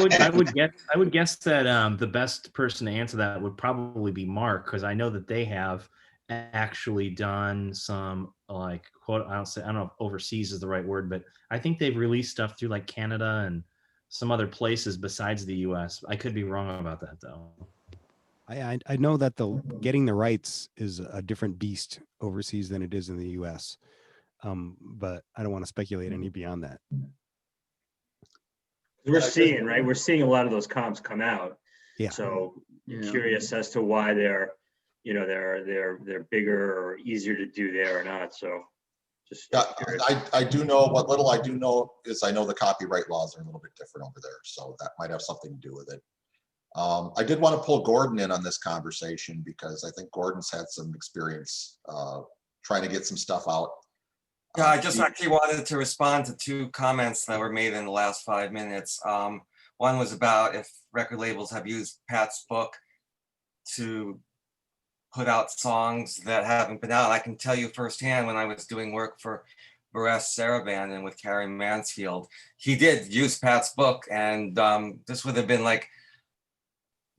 would guess that the best person to answer that would probably be Mark, because I know that they have actually done some, like, quote, I don't know if overseas is the right word, but I think they've released stuff through like Canada and some other places besides the US. I could be wrong about that though. I know that getting the rights is a different beast overseas than it is in the US. But I don't want to speculate any beyond that. We're seeing a lot of those comps come out. Yeah. So curious as to why they're bigger or easier to do there or not. So just curious. I do know, what little I do know is I know the copyright laws are a little bit different over there. So that might have something to do with it. I did want to pull Gordon in on this conversation because I think Gordon's had some experience trying to get some stuff out. Yeah, I just actually wanted to respond to two comments that were made in the last 5 minutes. One was about if record labels have used Pat's book to put out songs that haven't been out. I can tell you firsthand, when I was doing work for Burress Saraband and with Carrie Mansfield, he did use Pat's book, and this would have been like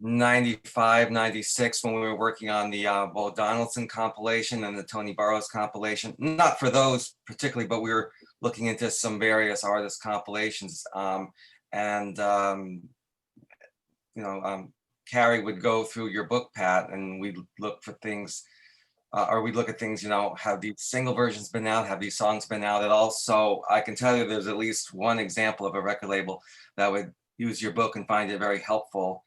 95, 96 when we were working on the Bo Donaldson compilation and the Tony Burrows compilation. Not for those particularly, but we were looking into some various artist compilations. Carrie would go through your book, Pat, and we'd look for things, or we'd look at things, have these single versions been out? Have these songs been out at all? So I can tell you there's at least one example of a record label that would use your book and find it very helpful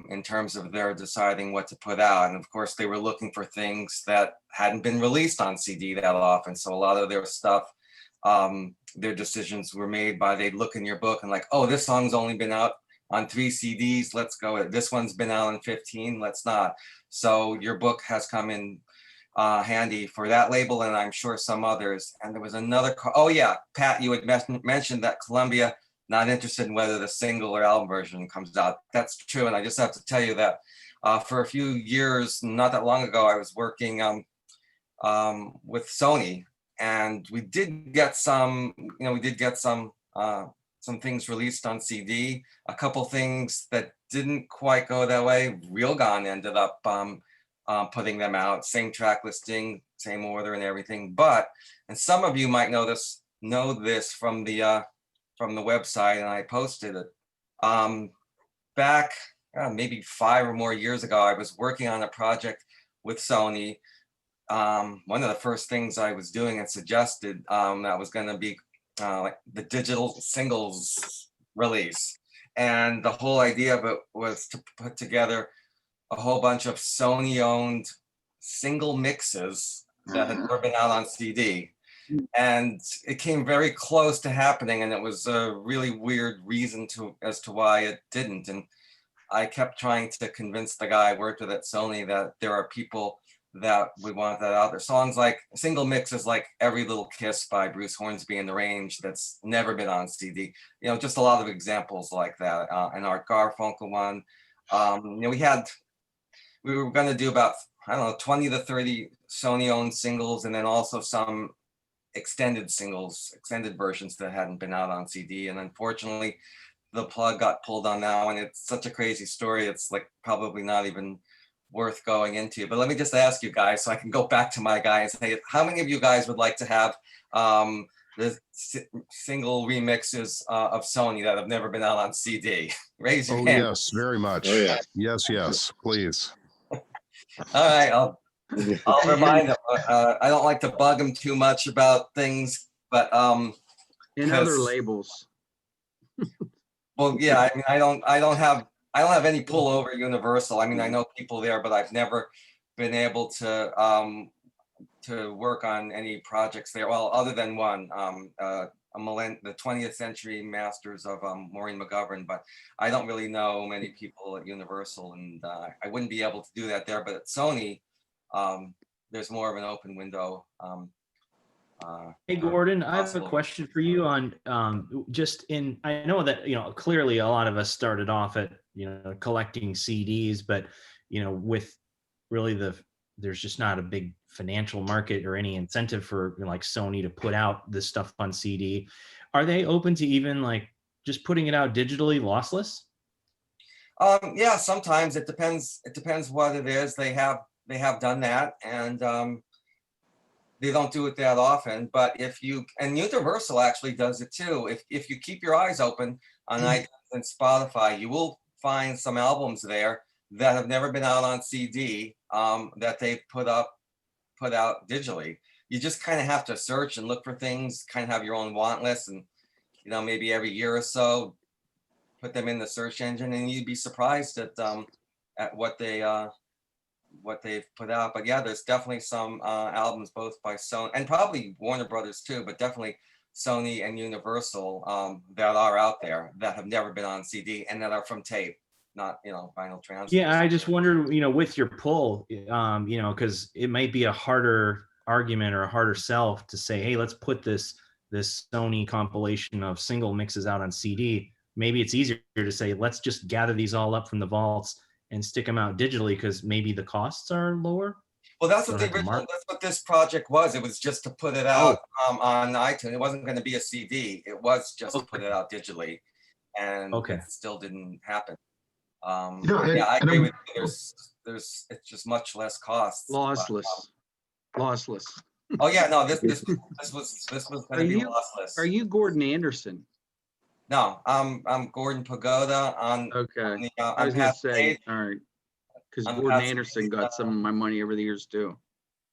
in terms of their deciding what to put out. And of course, they were looking for things that hadn't been released on CD that often. So a lot of their stuff, their decisions were made by, they'd look in your book and like, oh, this song's only been out on 3 CDs, let's go. This one's been out on 15, let's not. So your book has come in handy for that label, and I'm sure some others. And there was another, oh yeah, Pat, you had mentioned that Columbia not interested in whether the single or album version comes out. That's true, and I just have to tell you that for a few years, not that long ago, I was working with Sony, and we did get some, some things released on CD, a couple things that didn't quite go that way. Real Gone ended up putting them out, same track listing, same order and everything. But, and some of you might know this from the website, and I posted it. Back maybe 5 or more years ago, I was working on a project with Sony. One of the first things I was doing and suggested that was going to be like the digital singles release. And the whole idea of it was to put together a whole bunch of Sony owned single mixes that had never been out on CD. And it came very close to happening, and it was a really weird reason as to why it didn't. And I kept trying to convince the guy I worked with at Sony that there are people that we want that out there. Songs like single mixes like Every Little Kiss by Bruce Hornsby and the Range, that's never been on CD. Just a lot of examples like that. An Art Garfunkel one. We were going to do about, 20 to 30 Sony owned singles, and then also some extended versions that hadn't been out on CD. And unfortunately, the plug got pulled on that one. It's such a crazy story. It's like probably not even worth going into. But let me just ask you guys, so I can go back to my guy and say, how many of you guys would like to have the single remixes of Sony that have never been out on CD? Raise your hand. Yes, very much. Oh, yeah. Yes, please. All right, I'll remind them. I don't like to bug them too much about things But And other 'cause- labels. well, yeah, I mean, I don't have any pull over Universal. I mean, I know people there, but I've never been able to work on any projects there. Well, other than one, the 20th Century Masters of Maureen McGovern, but I don't really know many people at Universal, and I wouldn't be able to do that there. But at Sony, there's more of an open window. Hey, Gordon, I have a possible. question for you on I know that, clearly a lot of us started off at, collecting CDs, but, with really there's just not a big financial market or any incentive for like Sony to put out this stuff on CD. Are they open to even like just putting it out digitally lossless? Yeah, sometimes it depends. It depends what it is. They have done that, and they don't do it that often. But and Universal actually does it too. If you keep your eyes open on iTunes and Spotify, you will find some albums there that have never been out on CD that they put out digitally. You just kind of have to search and look for things, kind of have your own want list, and maybe every year or so put them in the search engine, and you'd be surprised at what they've put out. But yeah, there's definitely some albums both by Sony and probably Warner Brothers too, but definitely Sony and Universal that are out there that have never been on CD and that are from tape, not vinyl transfers. Yeah, I just wonder, with your pull, because it might be a harder argument or a harder sell to say, hey, let's put this Sony compilation of single mixes out on CD. Maybe it's easier to say, let's just gather these all up from the vaults and stick them out digitally because maybe the costs are lower. Well, that's what that's what this project was. It was just to put it out on iTunes. It wasn't going to be a CD. It was just to put it out digitally, and it still didn't happen. Yeah, I agree with you. It's just much less cost. Lossless. Oh yeah, no, this was going to be lossless. Are you Gordon Anderson? No, I'm Gordon Pagoda on. Okay. On the, I was gonna say, page. all right, because On Gordon Pat's Anderson page, got some of my money over the years too.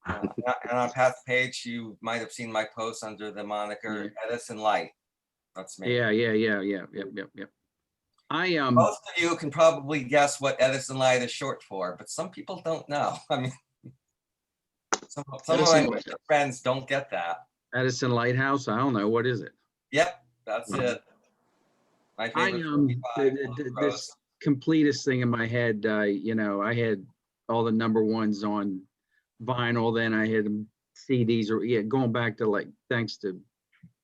And on Pat's page, you might have seen my post under the moniker Edison Light. That's me. Yeah. Yep. Most of you can probably guess what Edison Light is short for, but some people don't know. I mean, some of my friends don't get that. Edison Lighthouse. I don't know, what is it? Yep, that's it. My favorite. This completest thing in my head. I had all the number ones on vinyl. Then I had CDs, or going back to like, thanks to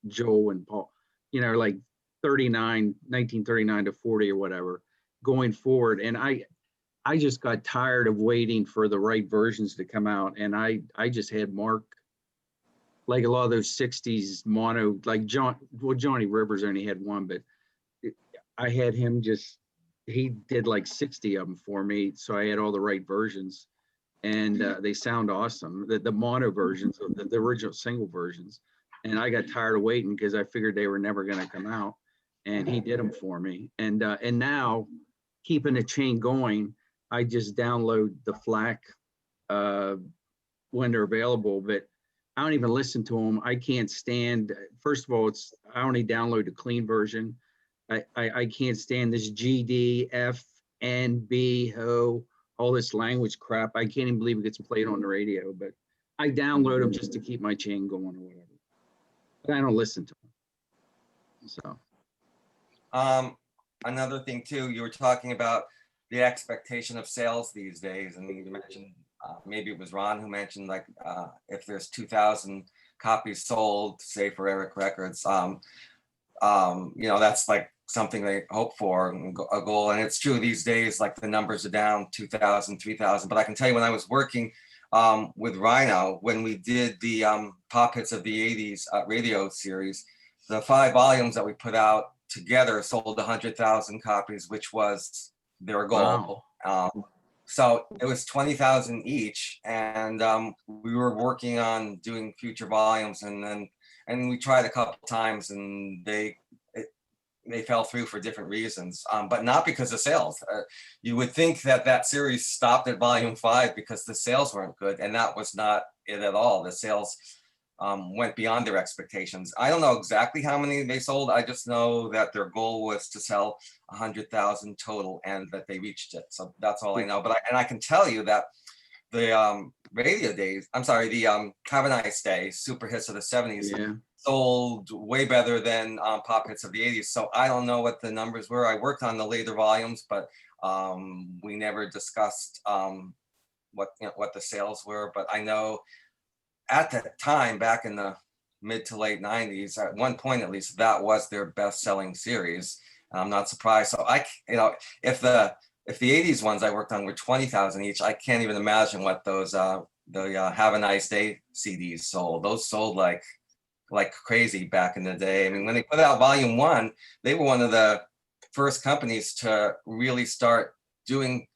Joel and Paul. Like 1939 to 40 or whatever, going forward. And I just got tired of waiting for the right versions to come out. And I just had Mark, like a lot of those 60s mono, like Johnny Rivers only had one, but I had him he did like 60 of them for me. So I had all the right versions, and they sound awesome. The mono versions, the original single versions. And I got tired of waiting because I figured they were never going to come out, and he did them for me. And now, keeping the chain going, I just download the FLAC when they're available, but I don't even listen to them. I can't stand, first of all, I only download the clean version. I can't stand this GD, F, N, B, Ho, all this language crap. I can't even believe it gets played on the radio, but I download them just to keep my chain going or whatever. But I don't listen to them. So. Another thing too, you were talking about the expectation of sales these days, and you mentioned maybe it was Ron who mentioned like if there's 2,000 copies sold, say for Eric Records, that's like something they hope for, a goal. And it's true these days, like the numbers are down 2,000, 3,000. But I can tell you when I was working with Rhino, when we did the Pop Hits of the 80s radio series, the 5 volumes that we put out together sold 100,000 copies, which was their goal. Wow. So it was 20,000 each, and we were working on doing future volumes, and we tried a couple times, and they fell through for different reasons, but not because of sales. You would think that series stopped at volume 5 because the sales weren't good, and that was not it at all. The sales went beyond their expectations. I don't know exactly how many they sold. I just know that their goal was to sell 100,000 total and that they reached it. So that's all I know. But I can tell you that the radio days, I'm sorry, the Have a Nice Day super hits of the 70s Yeah. sold way better than pop hits of the 80s. So I don't know what the numbers were. I worked on the later volumes, but we never discussed what the sales were. But I know at that time, back in the mid to late 90s, at one point at least, that was their best-selling series. And I'm not surprised. So if the 80s ones I worked on were 20,000 each, I can't even imagine what those the Have a Nice Day CDs sold. Those sold like crazy back in the day. I mean, when they put out Volume 1, they were one of the first companies to really start doing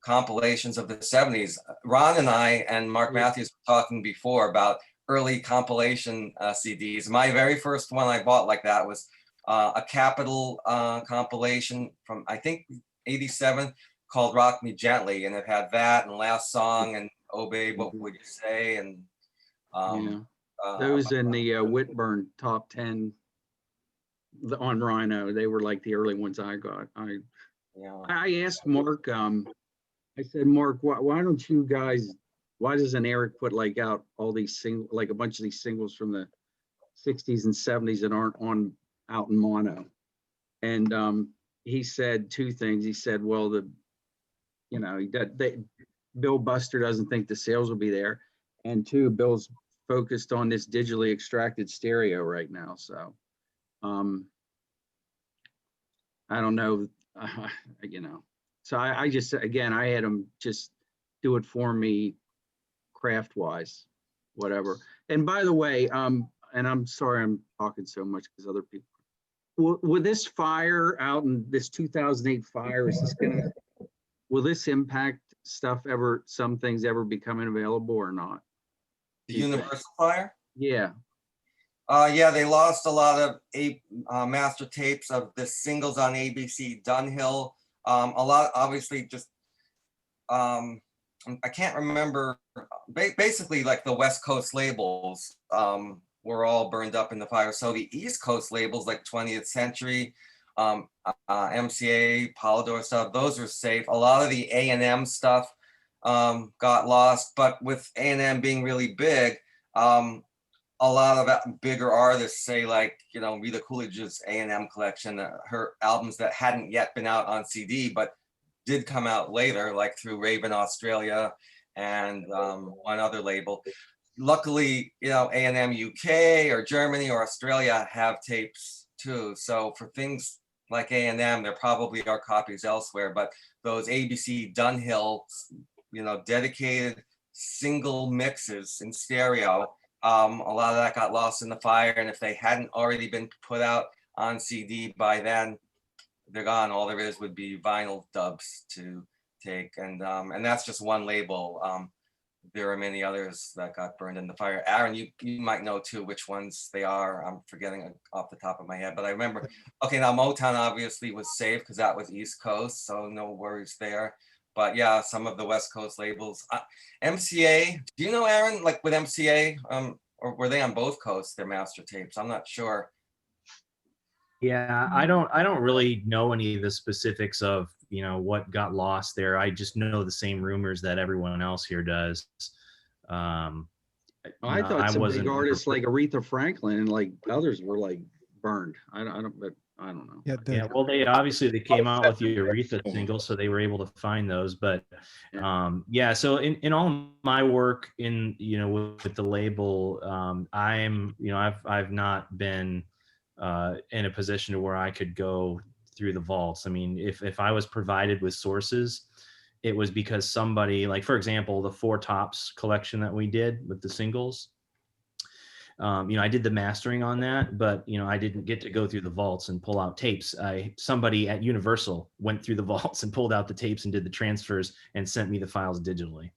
compilations of the 70s. Ron and I and Mark Matthews were talking before about early compilation CDs. My very first one I bought like that was a Capitol compilation from, I think, 87 called Rock Me Gently. And it had that and Last Song and Oh Babe, What Would You Say? And those in the Whitburn top 10 on Rhino, they were like the early ones I got. I asked Mark, I said, Mark, why don't you guys, why doesn't Eric put like out all these like a bunch of these singles from the 60s and 70s that aren't out in mono? And he said two things. He said, well, Bill Buster doesn't think the sales will be there. And two, Bill's focused on this digitally extracted stereo right now. So I don't know, So I just, again, I had them just do it for me craft wise, whatever. And by the way, and I'm sorry I'm talking so much because other people, with this fire out in this 2008 fire, will this impact some things ever becoming available or not? The Universal Fire? Yeah. Yeah, they lost a lot of master tapes of the singles on ABC Dunhill. A lot, obviously, just I can't remember. Basically, like the West Coast labels were all burned up in the fire. So the East Coast labels, like 20th Century, MCA, Polydor stuff, those are safe. A lot of the A&M stuff got lost, but with A&M being really big, a lot of bigger artists, say like, Rita Coolidge's A&M collection, her albums that hadn't yet been out on CD, but did come out later, like through Raven Australia and one other label. Luckily, A&M UK or Germany or Australia have tapes too. So for things like A&M, there probably are copies elsewhere, but those ABC Dunhill, dedicated single mixes in stereo, a lot of that got lost in the fire. And if they hadn't already been put out on CD by then, they're gone. All there is would be vinyl dubs to take. And that's just one label. There are many others that got burned in the fire. Aaron, you might know too which ones they are. I'm forgetting off the top of my head, but I remember, okay, now Motown obviously was safe because that was East Coast, so no worries there. But yeah, some of the West Coast labels. MCA, do you know, Aaron, like with MCA, or were they on both coasts, their master tapes? I'm not sure. Yeah, I don't really know any of the specifics of, what got lost there. I just know the same rumors that everyone else here does. I thought some big artists like Aretha Franklin and like others were like burned. I don't know. Yeah, well, they came out with the Aretha single, so they were able to find those. But so in all my work in with the label, I've not been in a position to where I could go through the vaults. I mean, if I was provided with sources, it was because somebody, like for example, the Four Tops collection that we did with the singles. I did the mastering on that, but I didn't get to go through the vaults and pull out tapes. Somebody at Universal went through the vaults and pulled out the tapes and did the transfers and sent me the files digitally.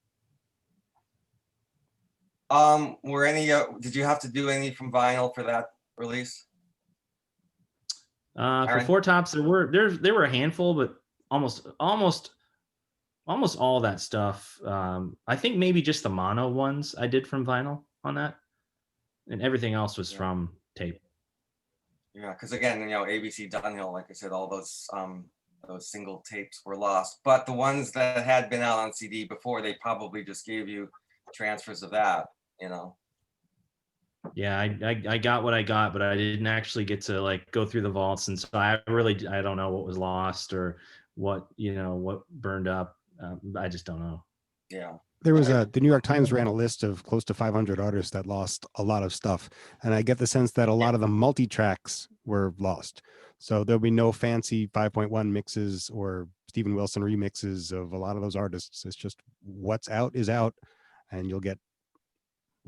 Were any? Did you have to do any from vinyl for that release? For Four Tops, there were a handful, but almost all that stuff. I think maybe just the mono ones I did from vinyl on that. and everything else was from tape. Yeah, because again, ABC Dunhill, like I said, all those single tapes were lost. But the ones that had been out on CD before, they probably just gave you transfers of that, Yeah, I got what I got, but I didn't actually get to like go through the vaults, and so I don't know what was lost or what what burned up. I just don't know. Yeah. There was the New York Times ran a list of close to 500 artists that lost a lot of stuff. And I get the sense that a lot of the multi-tracks were lost. So there'll be no fancy 5.1 mixes or Steven Wilson remixes of a lot of those artists. It's just what's out is out, and you'll get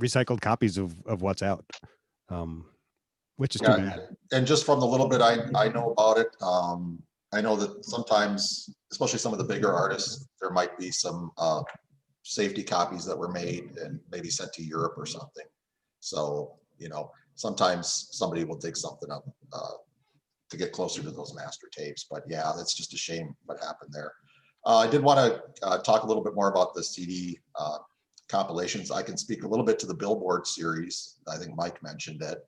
recycled copies of what's out, which is too bad. And just from the little bit I know about it, I know that sometimes, especially some of the bigger artists, there might be some safety copies that were made and maybe sent to Europe or something. So, sometimes somebody will dig something up to get closer to those master tapes. But yeah, that's just a shame what happened there. I did want to talk a little bit more about the CD compilations. I can speak a little bit to the Billboard series. I think Mike mentioned it.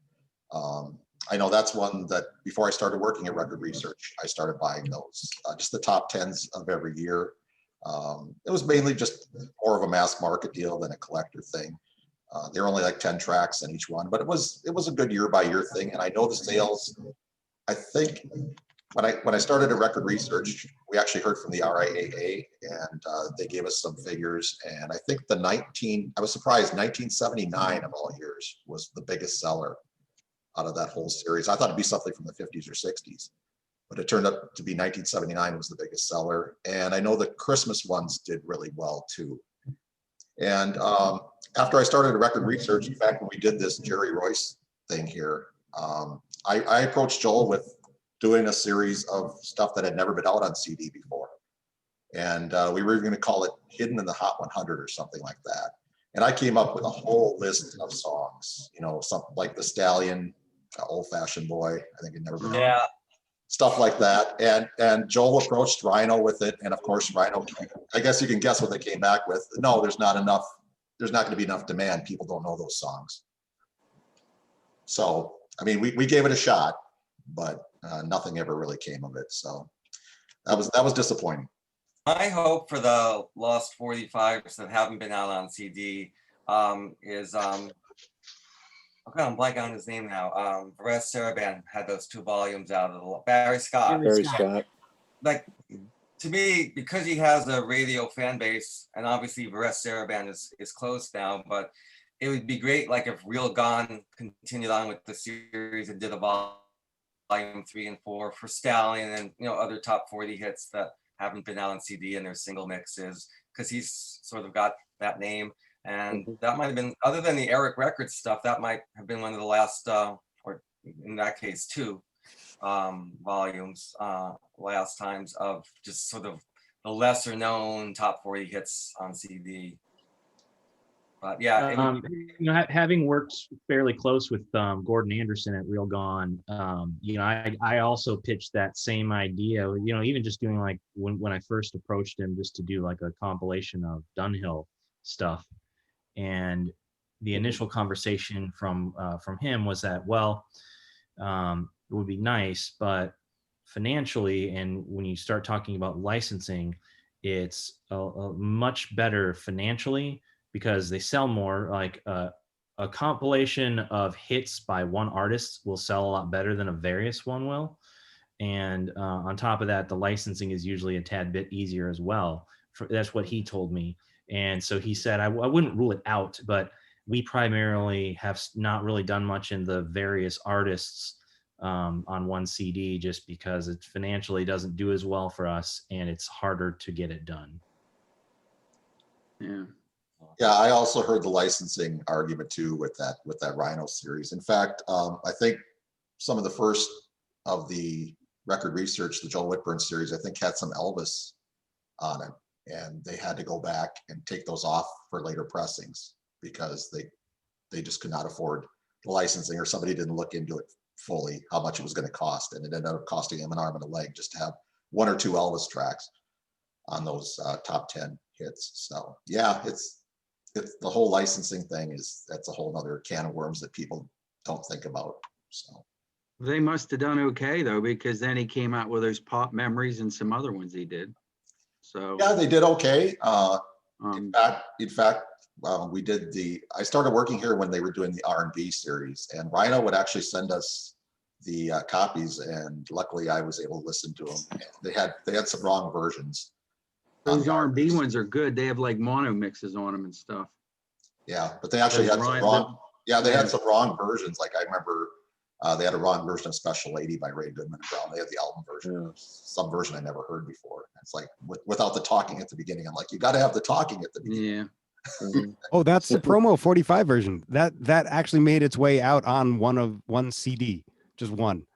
I know that's one that before I started working at Record Research, I started buying those, just the top 10s of every year. It was mainly just more of a mass market deal than a collector thing. They were only like 10 tracks in each one, but it was a good year by year thing. And I know the sales, I think when I started at Record Research, we actually heard from the RIAA, and they gave us some figures. And I think I was surprised, 1979 of all years was the biggest seller out of that whole series. I thought it'd be something from the 50s or 60s, but it turned out to be 1979 was the biggest seller. And I know the Christmas ones did really well too. And after I started at Record Research, in fact, when we did this Jerry Royce thing here, I approached Joel with doing a series of stuff that had never been out on CD before. And we were even going to call it Hidden in the Hot 100 or something like that. And I came up with a whole list of songs, something like The Stallion, Old Fashioned Boy, I think it never been out. Stuff like that. And Joel approached Rhino with it. And of course, Rhino, I guess you can guess what they came back with. No, there's not going to be enough demand. People don't know those songs. So, I mean, we gave it a shot, but nothing ever really came of it. So that was disappointing. My hope for the lost 45s that haven't been out on CD is I'm blanking on his name now. Perez Saraban had those 2 volumes out of the Barry Scott. Barry Scott. Like, to me, because he has a radio fan base, and obviously Perez Saraban is closed now, but it would be great, like if Real Gone continued on with the series and did a volume 3 and 4 for Stallion and other top 40 hits that haven't been out on CD and their single mixes, because he's sort of got that name. And that might have been, other than the Eric Records stuff, that might have been one of the last, or in that case, 2 volumes, last times of just sort of the lesser known top 40 hits on CD. But yeah, having worked fairly close with Gordon Anderson at Real Gone, I also pitched that same idea. Even just doing like when I first approached him, just to do like a compilation of Dunhill stuff. And the initial conversation from him was that, well, it would be nice, but financially, and when you start talking about licensing, it's a much better financially because they sell more. Like a compilation of hits by one artist will sell a lot better than a various one will. And on top of that, the licensing is usually a tad bit easier as well. That's what he told me. And so he said, I wouldn't rule it out, but we primarily have not really done much in the various artists on one CD just because it financially doesn't do as well for us and it's harder to get it done. Yeah, I also heard the licensing argument too with that Rhino series. In fact, I think some of the first of the Record Research, the Joel Whitburn series, I think had some Elvis on it. And they had to go back and take those off for later pressings because they just could not afford the licensing, or somebody didn't look into it fully how much it was going to cost, and it ended up costing them an arm and a leg just to have 1 or 2 Elvis tracks on those top 10 hits. So yeah, it's the whole licensing thing that's a whole nother can of worms that people don't think about. So They must have done okay though, because then he came out with those Pop Memories and some other ones he did. So yeah, they did okay. um, In fact, I started working here when they were doing the R&B series, and Rhino would actually send us the copies, and luckily I was able to listen to them. They had some wrong versions. those on R&B ones are good. They have like mono mixes on them and stuff. Yeah, but they actually Those had some rhyme- wrong. Yeah, they yeah. had some wrong versions. Like I remember, they had a wrong version of "Special Lady" by Ray Goodman and Brown. They had the album version, some version I never heard before. It's like without the talking at the beginning. I'm like, you got to have the talking at the beginning. Yeah. Oh, that's the promo 45 version. That actually made its way out on one CD, just one.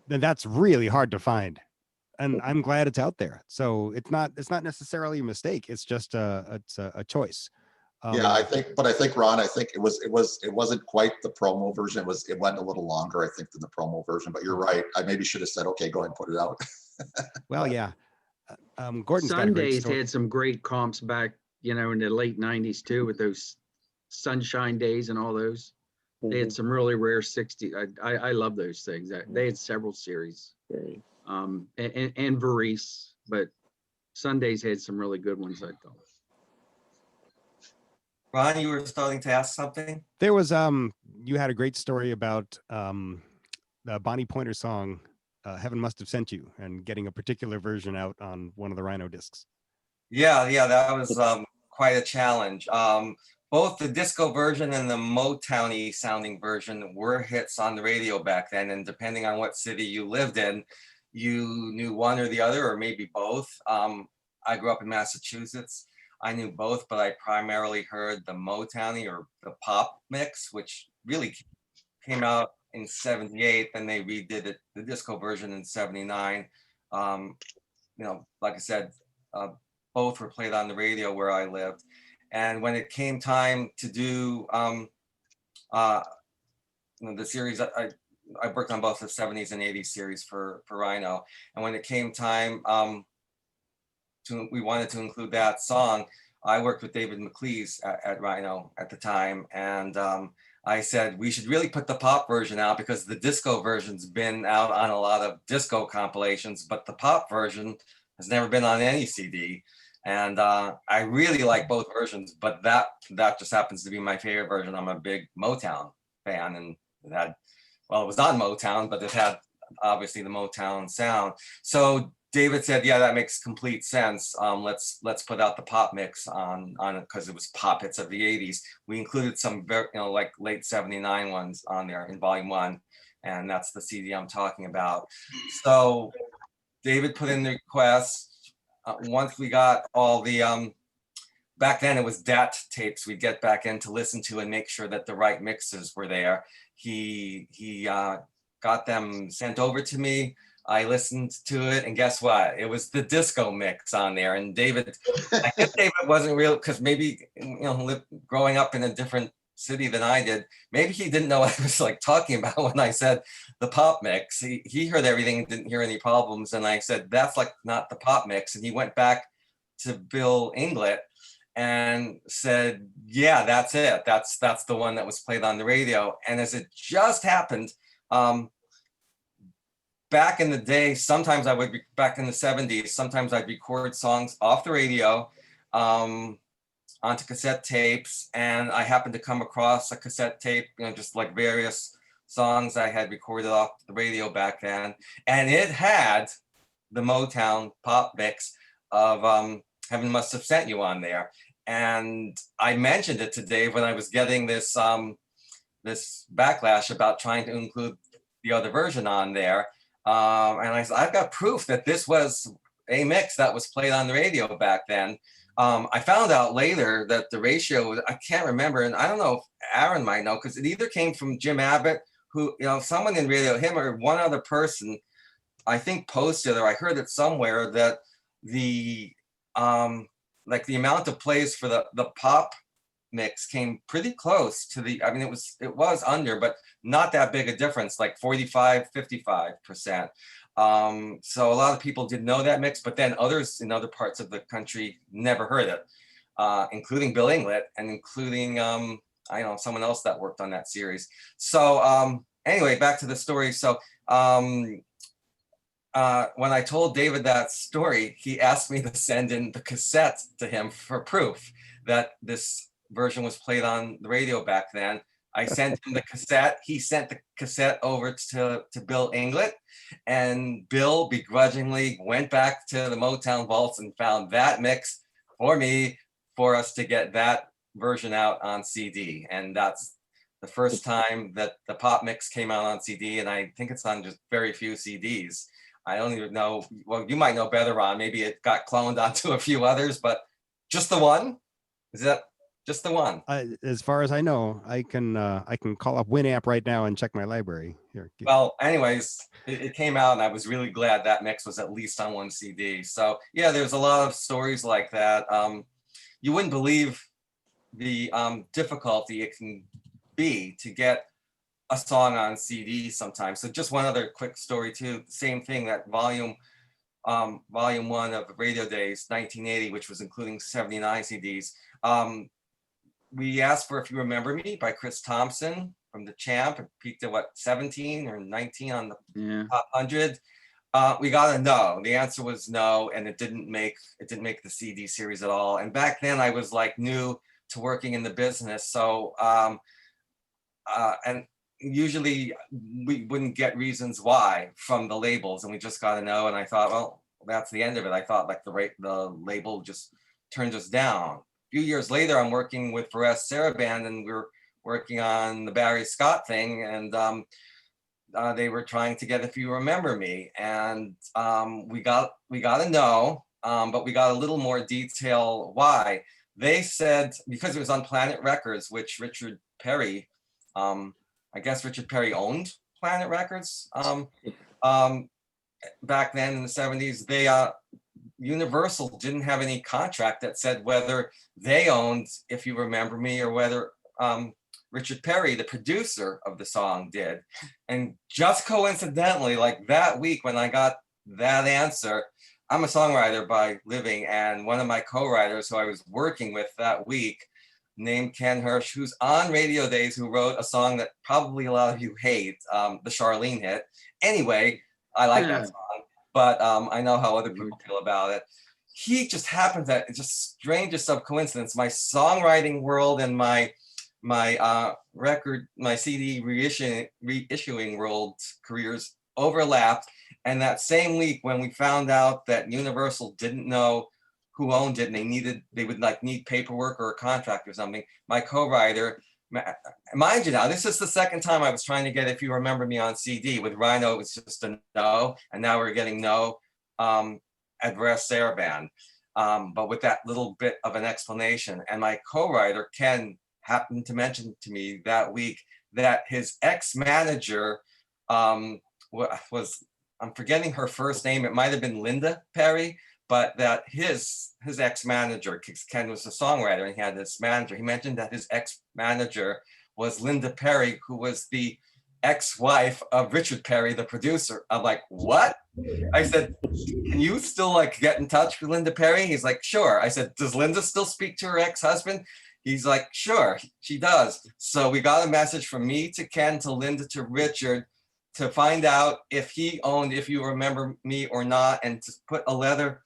Then that's really hard to find, and I'm glad it's out there. So it's not necessarily a mistake. It's just a choice. Yeah, I think Ron, I think it wasn't quite the promo version. It went a little longer, I think, than the promo version. But you're right. I maybe should have said, okay, go ahead and put it out. Well, yeah. Gordon's got a great Sundays story. had some great comps back, in the late 90s too, with those Sunshine Days and all those. They had some really rare 60. I love those things. They had several series. And Varice, but Sundays had some really good ones, I thought. Ron, you were starting to ask something? There was you had a great story about the Bonnie Pointer song, Heaven Must Have Sent You, and getting a particular version out on one of the Rhino discs. Yeah, that was quite a challenge. Both the disco version and the Motown-y sounding version were hits on the radio back then, and depending on what city you lived in, you knew one or the other, or maybe both. I grew up in Massachusetts. I knew both, but I primarily heard the Motown-y or the pop mix, which really came out in '78. Then they redid it, the disco version, in '79. Like I said, both were played on the radio where I lived. And when it came time to do the series, I worked on both the '70s and '80s series for Rhino. And when it came time we wanted to include that song, I worked with David McLeese at Rhino at the time. And I said, we should really put the pop version out because the disco version's been out on a lot of disco compilations, but the pop version has never been on any CD. And I really like both versions, but that just happens to be my favorite version. I'm a big Motown fan, and it was on Motown, but it had obviously the Motown sound. So David said, yeah, that makes complete sense. Let's put out the pop mix on it because it was pop hits of the '80s. We included some very, like late '79 ones on there in volume 1, and that's the CD I'm talking about. So David put in the request. Once we got all the back then it was DAT tapes we'd get back in to listen to and make sure that the right mixes were there. He got them sent over to me. I listened to it, and guess what? It was the disco mix on there. And David, I guess David wasn't real, because maybe growing up in a different city than I did, maybe he didn't know what I was like talking about when I said the pop mix. He heard everything and didn't hear any problems. And I said, that's like not the pop mix. And he went back to Bill Inglett and said, yeah, that's it. That's the one that was played on the radio. And as it just happened, back in the day, sometimes I would be back in the '70s, sometimes I'd record songs off the radio onto cassette tapes. And I happened to come across a cassette tape, just like various songs I had recorded off the radio back then. And it had the Motown pop mix of Heaven Must Have Sent You on there. And I mentioned it to Dave when I was getting this this backlash about trying to include the other version on there. And I said, I've got proof that this was a mix that was played on the radio back then. I found out later that the ratio, I can't remember, and I don't know if Aaron might know, because it either came from Jim Abbott, who, someone in radio, him or one other person, I think posted, or I heard it somewhere, that the like the amount of plays for the pop mix came pretty close to the, I mean, it was under, but not that big a difference, like 45-55%. So a lot of people did know that mix, but then others in other parts of the country never heard it. including Bill Inglett and including I know someone else that worked on that series. So anyway, back to the story. So when I told David that story, he asked me to send in the cassette to him for proof that this version was played on the radio back then. I sent him the cassette. He sent the cassette over to Bill Inglett, and Bill begrudgingly went back to the Motown vaults and found that mix for me, for us to get that version out on CD. And that's the first time that the pop mix came out on CD, and I think it's on just very few CDs. I don't even know, well, you might know better, Ron. Maybe it got cloned onto a few others, but just the one? Is that just the one? As far as I know, I can call up Winamp right now and check my library. Here. Well, anyways, it came out, and I was really glad that mix was at least on one CD. So yeah, there's a lot of stories like that. You wouldn't believe the difficulty it can be to get a song on CD sometimes. So just one other quick story too. Same thing, that volume 1 of Radio Days 1980, which was including 79 CDs. We asked for If You Remember Me by Chris Thompson from the Champ. It peaked at what, 17 or 19 on the top 100. We got a no. The answer was no, and it didn't make the CD series at all. And back then I was like new to working in the business, so and usually we wouldn't get reasons why from the labels, and we just got a no. And I thought, well, that's the end of it. I thought like the label just turned us down. A few years later, I'm working with Perez Saraband, and we're working on the Barry Scott thing, and they were trying to get If You Remember Me, and we got a no, but we got a little more detail why. They said because it was on Planet Records, which Richard Perry, I guess Richard Perry owned Planet Records back then in the 70s. They Universal didn't have any contract that said whether they owned If You Remember Me or whether Richard Perry, the producer of the song, did. And just coincidentally, like that week when I got that answer, I'm a songwriter by living, and one of my co-writers who I was working with that week, named Ken Hirsch, who's on Radio Days, who wrote a song that probably a lot of you hate, the Charlene hit. Anyway, I like that song, but I know how other people feel about it. He just happened to, it's just strangest of coincidence, my songwriting world and my record, my CD reissuing world careers overlapped. And that same week when we found out that Universal didn't know who owned it, and they would like need paperwork or a contract or something, my co-writer, mind you now, this is the second time I was trying to get If You Remember Me on CD. With Rhino, it was just a no, and now we're getting no at Perez Saraband, but with that little bit of an explanation. And my co-writer, Ken, happened to mention to me that week that his ex-manager was, I'm forgetting her first name, it might have been Linda Perry, but that his ex-manager, Ken was a songwriter and he had this manager, he mentioned that his ex-manager was Linda Perry, who was the ex-wife of Richard Perry, the producer. I'm like, what? I said, can you still like get in touch with Linda Perry? He's like, sure. I said, does Linda still speak to her ex-husband? He's like, sure, she does. So we got a message from me to Ken, to Linda, to Richard, to find out if he owned If You Remember Me or not, and to put a letter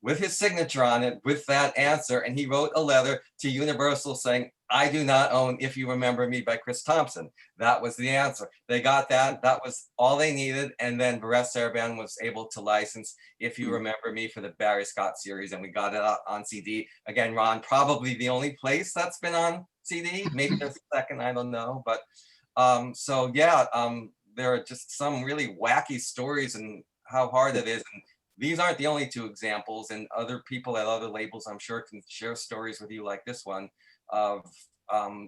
with his signature on it with that answer. And he wrote a letter to Universal saying, I do not own If You Remember Me by Chris Thompson. That was the answer. They got that. That was all they needed. And then Perez Saraband was able to license If You Remember Me for the Barry Scott series. And we got it out on CD. Again, Ron, probably the only place that's been on CD. Maybe there's a second, I don't know. But so yeah, there are just some really wacky stories and how hard it is. And these aren't the only two examples, and other people at other labels, I'm sure, can share stories with you like this one of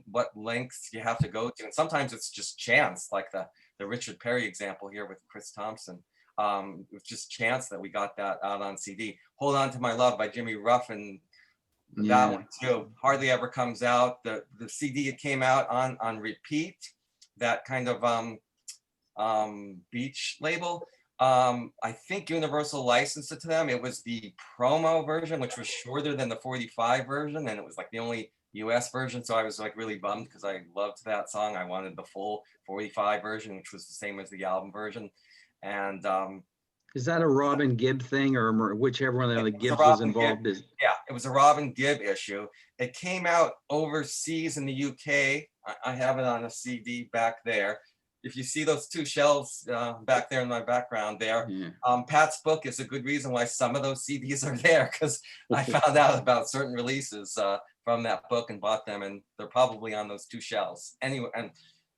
what lengths you have to go to. And sometimes it's just chance, like the Richard Perry example here with Chris Thompson. It's just chance that we got that out on CD. Hold On to My Love by Jimmy Ruffin. That one too, hardly ever comes out. The CD, it came out on repeat, that kind of beach label. I think Universal licensed it to them. It was the promo version, which was shorter than the 45 version, and it was like the only US version. So I was like really bummed because I loved that song. I wanted the full 45 version, which was the same as the album version. And Is that a Robin Gibb thing, or whichever one of the it was a Gibbs was Robin involved? Gibb, yeah, it was a Robin Gibb issue. It came out overseas in the UK. I have it on a CD back there. If you see those two shelves back there in my background there, Yeah. Pat's book is a good reason why some of those CDs are there, because I found out about certain releases from that book and bought them, and they're probably on those two shelves. Anyway, and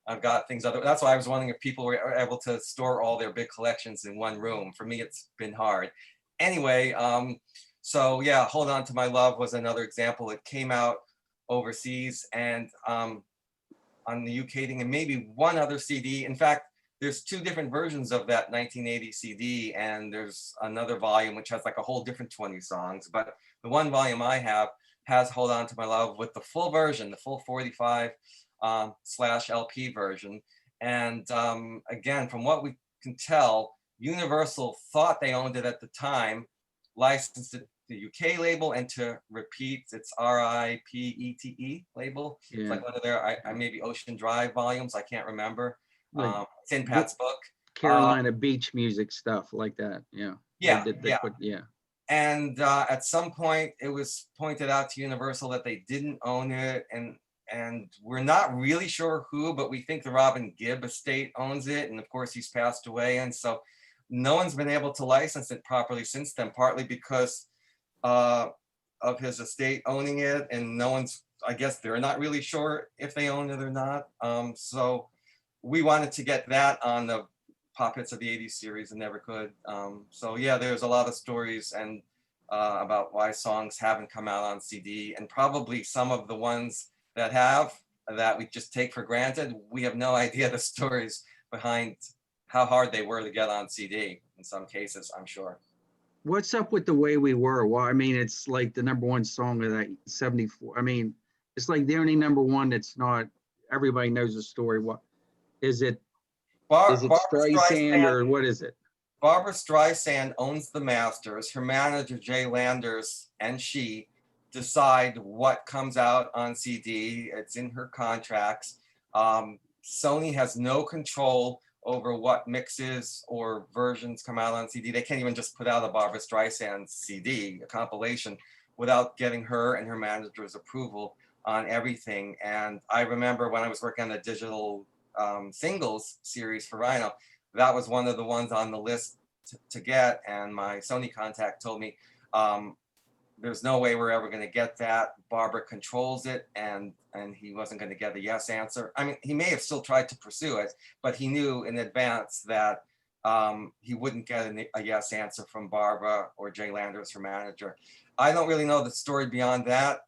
I've got things other. That's why I was wondering if people were able to store all their big collections in one room. For me, it's been hard. Anyway, so yeah, Hold On to My Love was another example. It came out overseas and on the UK thing, and maybe one other CD. In fact, there's two different versions of that 1980 CD, and there's another volume which has like a whole different 20 songs. But the one volume I have has Hold On to My Love with the full version, the full 45 / LP version. And again, from what we can tell, Universal thought they owned it at the time, licensed it the UK label, and to repeat its RIPETE label. Yeah. It's like one of their maybe Ocean Drive volumes. I can't remember. Like It's in Pat's book. Carolina beach music stuff like that. Yeah. Yeah, Yeah. And at some point, it was pointed out to Universal that they didn't own it, and we're not really sure who, but we think the Robin Gibb estate owns it, and of course he's passed away, and so no one's been able to license it properly since then, partly because of his estate owning it, and no one's, I guess they're not really sure if they own it or not. So we wanted to get that on the Pop Hits of the 80s series and never could. So yeah, there's a lot of stories and about why songs haven't come out on CD, and probably some of the ones that have, that we just take for granted. We have no idea the stories behind how hard they were to get on CD in some cases, I'm sure. What's up with The Way We Were? Well, I mean, it's like the #1 song of that 74. I mean, it's like the only #1 that's not, everybody knows the story. What is it? Is it Streisand or what is it? Barbra Streisand owns the masters. Her manager, Jay Landers, and she decide what comes out on CD. It's in her contracts. Sony has no control over what mixes or versions come out on CD. They can't even just put out a Barbra Streisand CD, a compilation, without getting her and her manager's approval on everything. And I remember when I was working on the digital singles series for Rhino, that was one of the ones on the list to get. And my Sony contact told me, there's no way we're ever going to get that. Barbara controls it, and he wasn't going to get a yes answer. I mean, he may have still tried to pursue it, but he knew in advance that he wouldn't get a yes answer from Barbara or Jay Landers, her manager. I don't really know the story beyond that.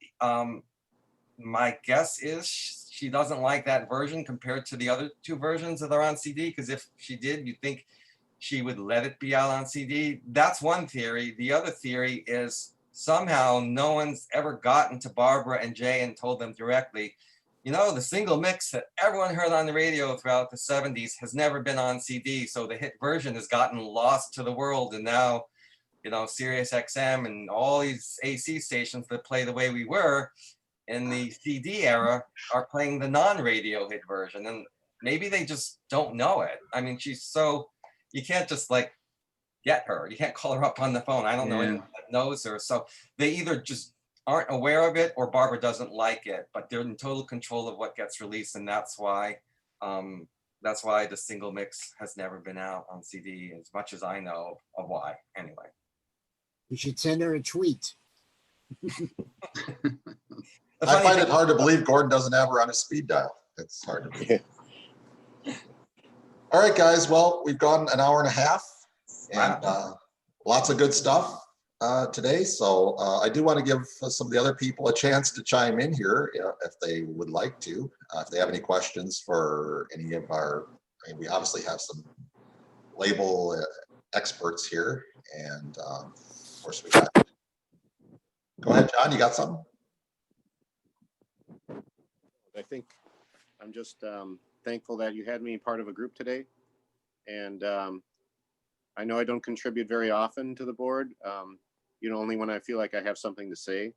My guess is she doesn't like that version compared to the other two versions that are on CD, because if she did, you'd think she would let it be out on CD. That's one theory. The other theory is somehow no one's ever gotten to Barbara and Jay and told them directly, you know, the single mix that everyone heard on the radio throughout the 70s has never been on CD. So the hit version has gotten lost to the world. And now, you know, Sirius XM and all these AC stations that play The Way We Were in the CD era are playing the non-radio hit version. And maybe they just don't know it. I mean, she's so, you can't just like get her. You can't call her up on the phone. I don't know anyone that knows her. So they either just aren't aware of it or Barbara doesn't like it, but they're in total control of what gets released. And that's why the single mix has never been out on CD, as much as I know of why. Anyway. You should send her a tweet. I find it hard to believe Gordon doesn't have her on his speed dial. It's hard to believe. All right, guys. Well, we've gone an hour and a half. And lots of good stuff today. So I do want to give some of the other people a chance to chime in here if they would like to. If they have any questions for any of our, I mean, we obviously have some label experts here. And of course we got, go ahead, John, you got something? I think I'm just thankful that you had me part of a group today. And I know I don't contribute very often to the board, only when I feel like I have something to say,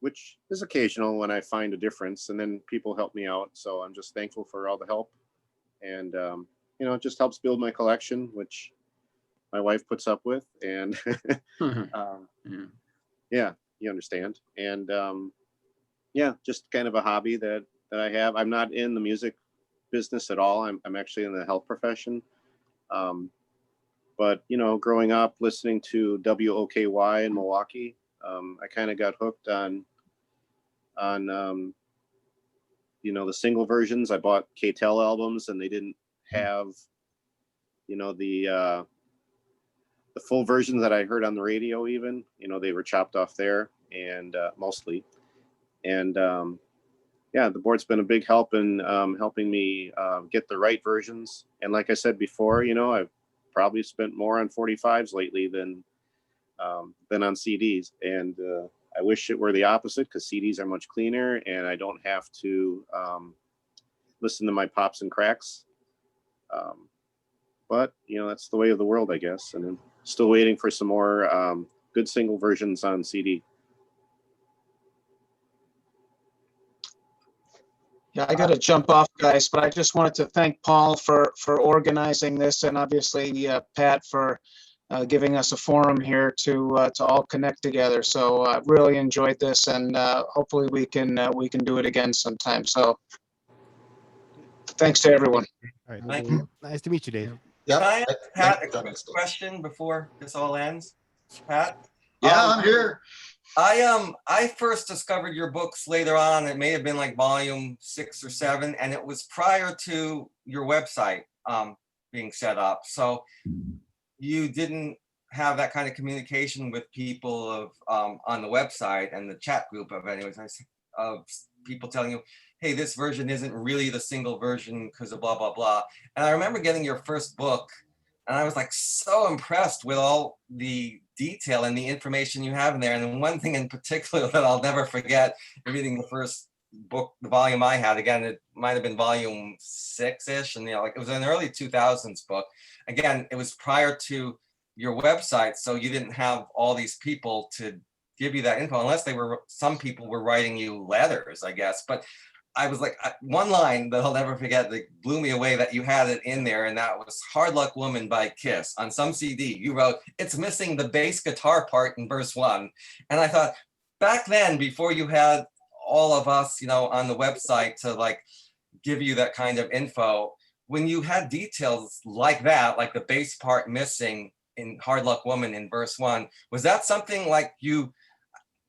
which is occasional when I find a difference, and then people help me out. So I'm just thankful for all the help. And, it just helps build my collection, which my wife puts up with. And yeah, you understand. And just kind of a hobby that I have. I'm not in the music business at all. I'm actually in the health profession. But, growing up listening to WOKY in Milwaukee, I kind of got hooked on the single versions. I bought KTEL albums, and they didn't have, the full versions that I heard on the radio even. They were chopped off there, and mostly. And the board's been a big help in helping me get the right versions. And like I said before, I've probably spent more on 45s lately than on CDs. And I wish it were the opposite, because CDs are much cleaner and I don't have to listen to my pops and cracks. But, that's the way of the world, I guess. And I'm still waiting for some more good single versions on CD. Yeah, I got to jump off, guys, but I just wanted to thank Paul for organizing this, and obviously Pat for giving us a forum here to all connect together. So I really enjoyed this, and hopefully we can do it again sometime. So thanks to everyone. All right. Thank you. Nice to meet you, Dave. Can I ask Pat a Thank you. quick question before this all ends? Pat? Yeah, I'm here. I first discovered your books later on. It may have been like volume 6 or 7, and it was prior to your website being set up. So you didn't have that kind of communication with people of on the website and the chat group of people telling you, hey, this version isn't really the single version because of blah, blah, blah. And I remember getting your first book, and I was like so impressed with all the detail and the information you have in there. And one thing in particular that I'll never forget, reading the first book, the volume I had, again, it might have been volume 6-ish, and it was an early 2000s book. Again, it was prior to your website, so you didn't have all these people to give you that info, unless some people were writing you letters, I guess. But I was like, one line that I'll never forget that blew me away, that you had it in there, and that was Hard Luck Woman by Kiss. On some CD, you wrote, it's missing the bass guitar part in verse 1. And I thought, back then, before you had all of us, on the website to like give you that kind of info, when you had details like that, like the bass part missing in Hard Luck Woman in verse 1, was that something like you,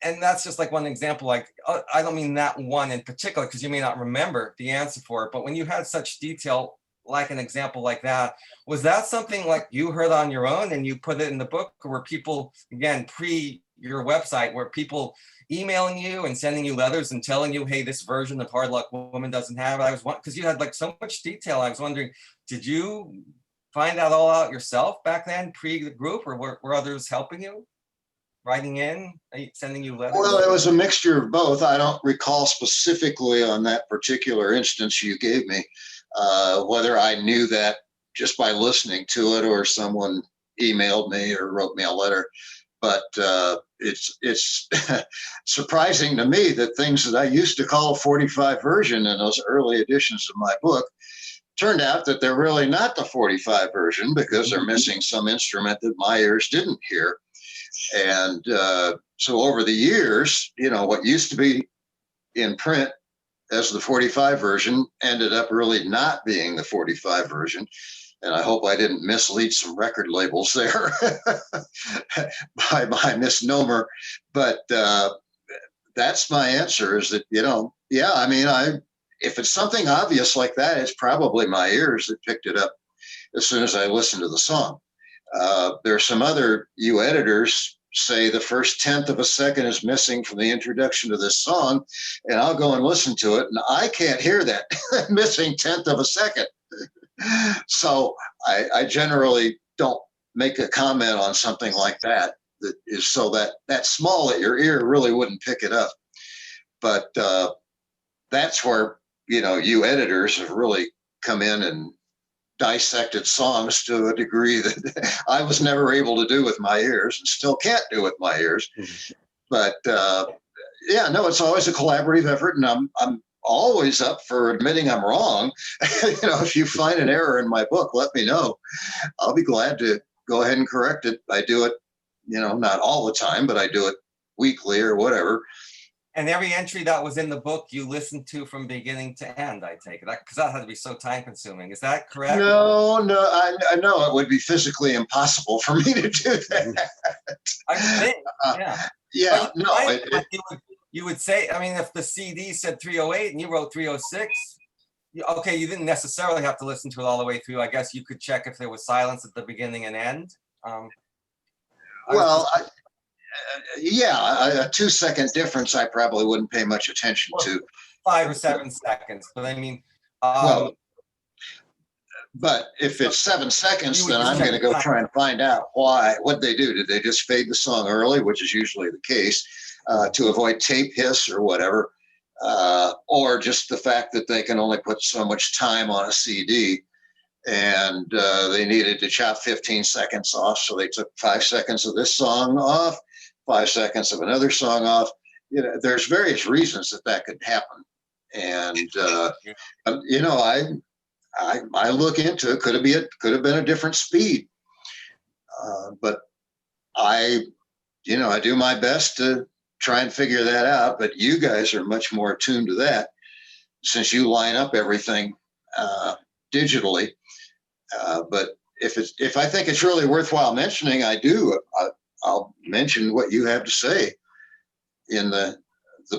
and that's just like one example, like, I don't mean that one in particular, because you may not remember the answer for it, but when you had such detail, like an example like that, was that something like you heard on your own and you put it in the book, or were people, again, pre your website, were people emailing you and sending you letters and telling you, hey, this version of Hard Luck Woman doesn't have it? Because you had like so much detail, I was wondering, did you find that all out yourself back then, pre the group, or were others helping you? Writing in, sending you letters? Well, it was a mixture of both. I don't recall specifically on that particular instance you gave me, whether I knew that just by listening to it or someone emailed me or wrote me a letter. But it's surprising to me that things that I used to call 45 version in those early editions of my book turned out that they're really not the 45 version, because they're missing some instrument that my ears didn't hear. And so over the years, what used to be in print as the 45 version ended up really not being the 45 version. And I hope I didn't mislead some record labels there by my misnomer. But that's my answer, is that, if it's something obvious like that, it's probably my ears that picked it up as soon as I listened to the song. There are some other editors say the first 1/10 of a second is missing from the introduction to this song, and I'll go and listen to it, and I can't hear that missing 1/10 of a second. So I generally don't make a comment on something like that is so that small that your ear really wouldn't pick it up. But that's where you editors have really come in and dissected songs to a degree that I was never able to do with my ears and still can't do with my ears. But yeah, no, it's always a collaborative effort, and I'm always up for admitting I'm wrong. If you find an error in my book, let me know. I'll be glad to go ahead and correct it. I do it, not all the time, but I do it weekly or whatever. And every entry that was in the book you listened to from beginning to end, I take it, because that had to be so time consuming. Is that correct? No, I know it would be physically impossible for me to do that. I think, yeah. Yeah, But no. You would say, I mean, if the CD said 308 and you wrote 306, okay, you didn't necessarily have to listen to it all the way through. I guess you could check if there was silence at the beginning and end. Yeah, a 2-second difference I probably wouldn't pay much attention to. 5 or 7 seconds, but I mean, but if it's 7 seconds, then just I'm check going to the go time. try and find out why. What they do? Did they just fade the song early, which is usually the case, to avoid tape hiss or whatever, or just the fact that they can only put so much time on a CD, and they needed to chop 15 seconds off, so they took 5 seconds of this song off, 5 seconds of another song off. There's various reasons that could happen, and I look into it. Could have been a different speed, but I do my best to try and figure that out. But you guys are much more attuned to that since you line up everything digitally. But if I think it's really worthwhile mentioning, I'll mention what you have to say in the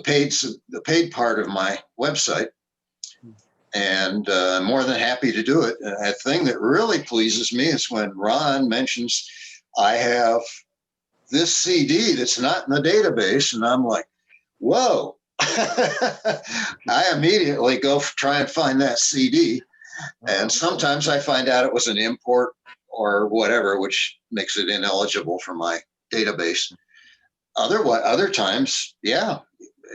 paid part of my website. And I'm more than happy to do it. And a thing that really pleases me is when Ron mentions I have this CD that's not in the database, and I'm like, whoa. I immediately go try and find that CD. And sometimes I find out it was an import or whatever, which makes it ineligible for my database. Other times, yeah,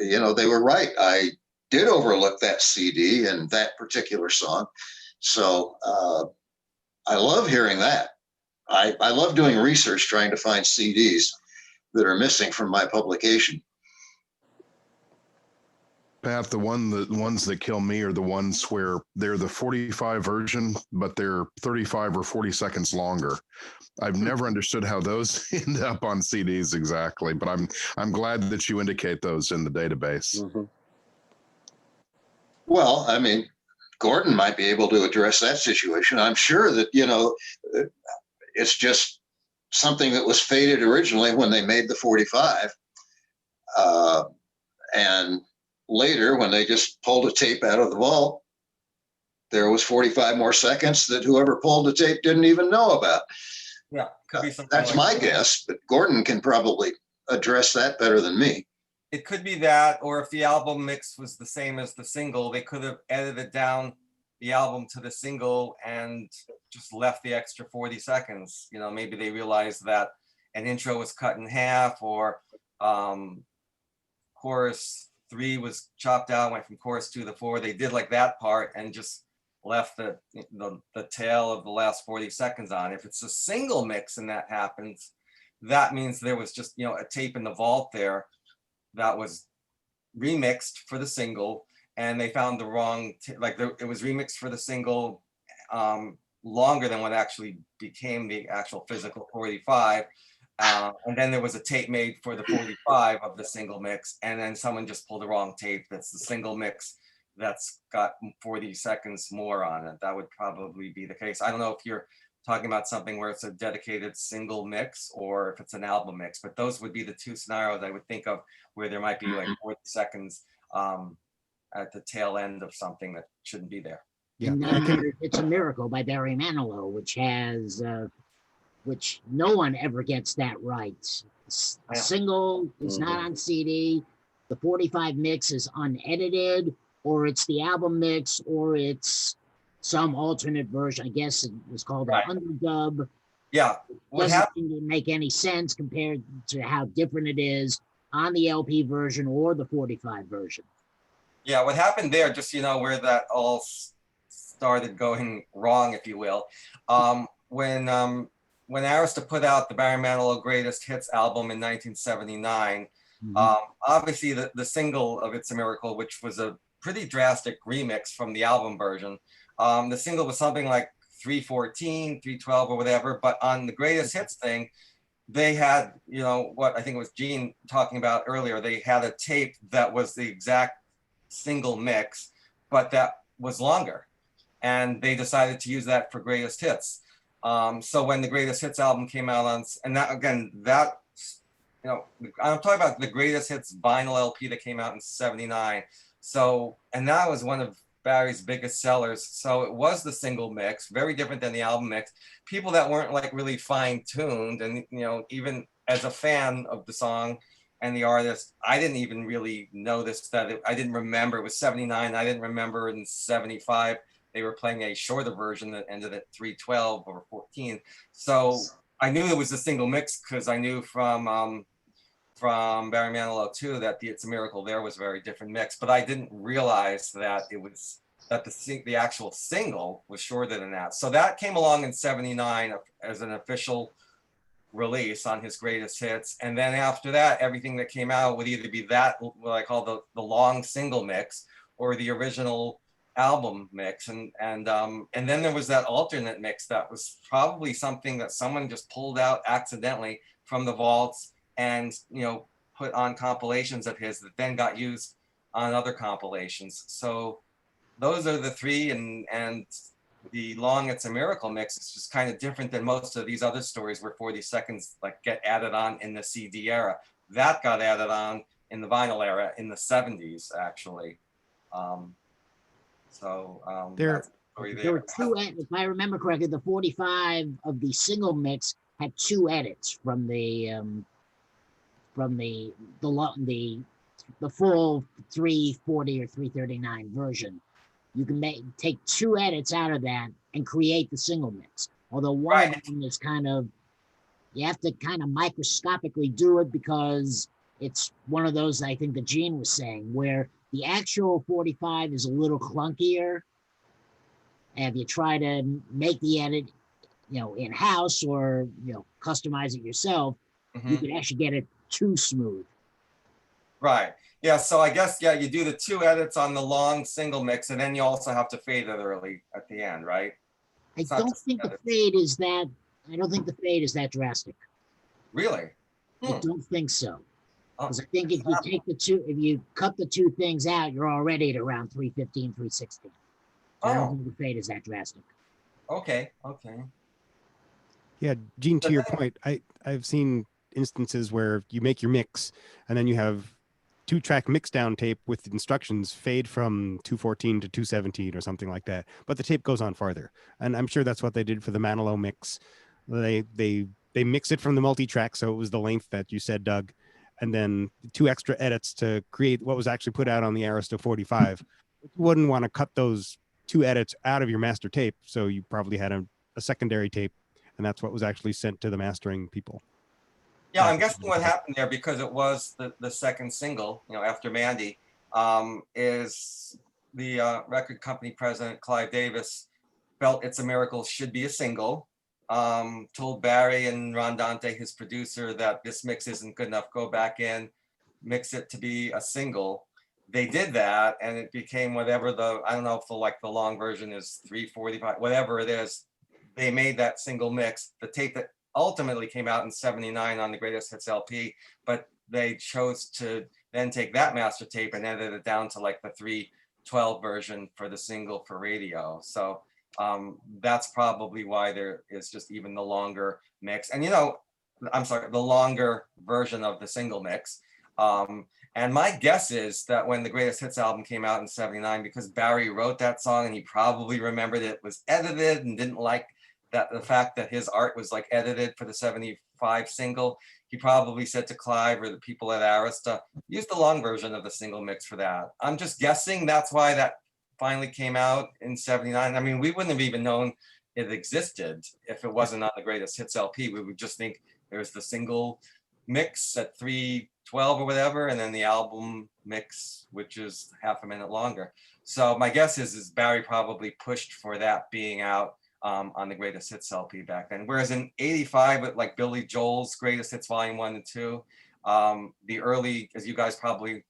they were right. I did overlook that CD and that particular song. So I love hearing that. I love doing research, trying to find CDs that are missing from my publication. Pat, the ones that kill me are the ones where they're the 45 version, but they're 35 or 40 seconds longer. I've never understood how those end up on CDs exactly, but I'm glad that you indicate those in the database. Mm-hmm. Well, I mean, Gordon might be able to address that situation. I'm sure that, it's just something that was faded originally when they made the 45. And later, when they just pulled a tape out of the vault, there was 45 more seconds that whoever pulled the tape didn't even know about. Yeah, could be something. That's my guess, but Gordon can probably address that better than me. It could be that, or if the album mix was the same as the single, they could have edited down the album to the single and just left the extra 40 seconds. Maybe they realized that an intro was cut in half, or chorus 3 was chopped out, went from chorus 2 to 4. They did like that part and just left the tail of the last 40 seconds on. If it's a single mix and that happens, that means there was just, a tape in the vault there that was remixed for the single, and they found the wrong, it was remixed for the single longer than what actually became the actual physical 45. And then there was a tape made for the 45 of the single mix, and then someone just pulled the wrong tape. That's the single mix that's got 40 seconds more on it. That would probably be the case. I don't know if you're talking about something where it's a dedicated single mix or if it's an album mix, but those would be the two scenarios I would think of where there might be like 40 seconds at the tail end of something that shouldn't be there. Yeah, And, It's a Miracle by Barry Manilow, which no one ever gets that right. A single is not on CD. The 45 mix is unedited, or it's the album mix, or it's some alternate version. I guess it was called an underdub. Yeah. Doesn't seem to make any sense compared to how different it is on the LP version or the 45 version. Yeah, what happened there, just, where that all started going wrong, if you will. When Arista put out the Barry Manilow Greatest Hits album in 1979, obviously the single of It's a Miracle, which was a pretty drastic remix from the album version. The single was something like 314, 312 or whatever, but on the Greatest Hits thing, they had, you know, what I think it was Gene talking about earlier, they had a tape that was the exact single mix, but that was longer. And they decided to use that for Greatest Hits. So when the Greatest Hits album came out on, and that again, that, you know, I'm talking about the Greatest Hits vinyl LP that came out in '79. So, and that was one of Barry's biggest sellers. So it was the single mix, very different than the album mix. People that weren't like really fine tuned, and you know, even as a fan of the song and the artist, I didn't even really notice that I didn't remember. It was '79. I didn't remember in '75 they were playing a shorter version that ended at 312 or 14. So I knew it was a single mix because I knew from Barry Manilow too that the It's a Miracle there was a very different mix, but I didn't realize that it was that the actual single was shorter than that. So that came along in '79 as an official release on his Greatest Hits, and then after that, everything that came out would either be that what I call the long single mix or the original album mix, and then there was that alternate mix that was probably something that someone just pulled out accidentally from the vaults and, you know, put on compilations of his that then got used on other compilations. So those are the three, and the long It's a Miracle mix is just kind of different than most of these other stories where 40 seconds like get added on in the CD era. That got added on in the vinyl era in the '70s, actually. There were two, if I remember correctly, the 45 of the single mix had two edits from the full 340 or 339 version. You can take two edits out of that and create the single mix. Although one of them is you have to kind of microscopically do it because it's one of those, I think that Gene was saying, where the actual 45 is a little clunkier. And if you try to make the edit, you know, in-house or, you know, customize it yourself, you can actually get it too smooth. Right. Yeah. So I guess, yeah, you do the two edits on the long single mix, and then you also have to fade it early at the end, right? I don't think the fade is that drastic. Really? I don't think so. Because I think if you cut the two things out, you're already at around 315, 316. So I don't think the fade is that drastic. Okay. Yeah, Gene, to your point, I've seen instances where you make your mix and then you have 2-track mix down tape with instructions fade from 214 to 217 or something like that, but the tape goes on farther. And I'm sure that's what they did for the Manilow mix. They mix it from the multi-track, so it was the length that you said, Doug, and then 2 extra edits to create what was actually put out on the Arista 45. You wouldn't want to cut those 2 edits out of your master tape, so you probably had a secondary tape, and that's what was actually sent to the mastering people. Yeah, I'm guessing what happened there, because it was the second single, you know, after Mandy, is the record company president, Clive Davis, felt It's a Miracle should be a single, told Barry and Ron Dante, his producer, that this mix isn't good enough, go back in, mix it to be a single. They did that, and it became whatever I don't know if the long version is 345, whatever it is. They made that single mix, the tape that ultimately came out in '79 on the Greatest Hits LP, but they chose to then take that master tape and edit it down to like the 312 version for the single for radio. So that's probably why there is just even the longer mix. And, you know, I'm sorry, the longer version of the single mix. And my guess is that when the Greatest Hits album came out in '79, because Barry wrote that song and he probably remembered it was edited and didn't like that the fact that his art was like edited for the '75 single, he probably said to Clive or the people at Arista, use the long version of the single mix for that. I'm just guessing that's why that finally came out in '79. I mean, we wouldn't have even known it existed if it wasn't on the Greatest Hits LP. We would just think there's the single mix at 312 12 or whatever, and then the album mix, which is half a minute longer. So my guess is Barry probably pushed for that being out on the Greatest Hits LP back then. Whereas in '85, with like Billy Joel's Greatest Hits Volume 1 and 2, the early, as you guys probably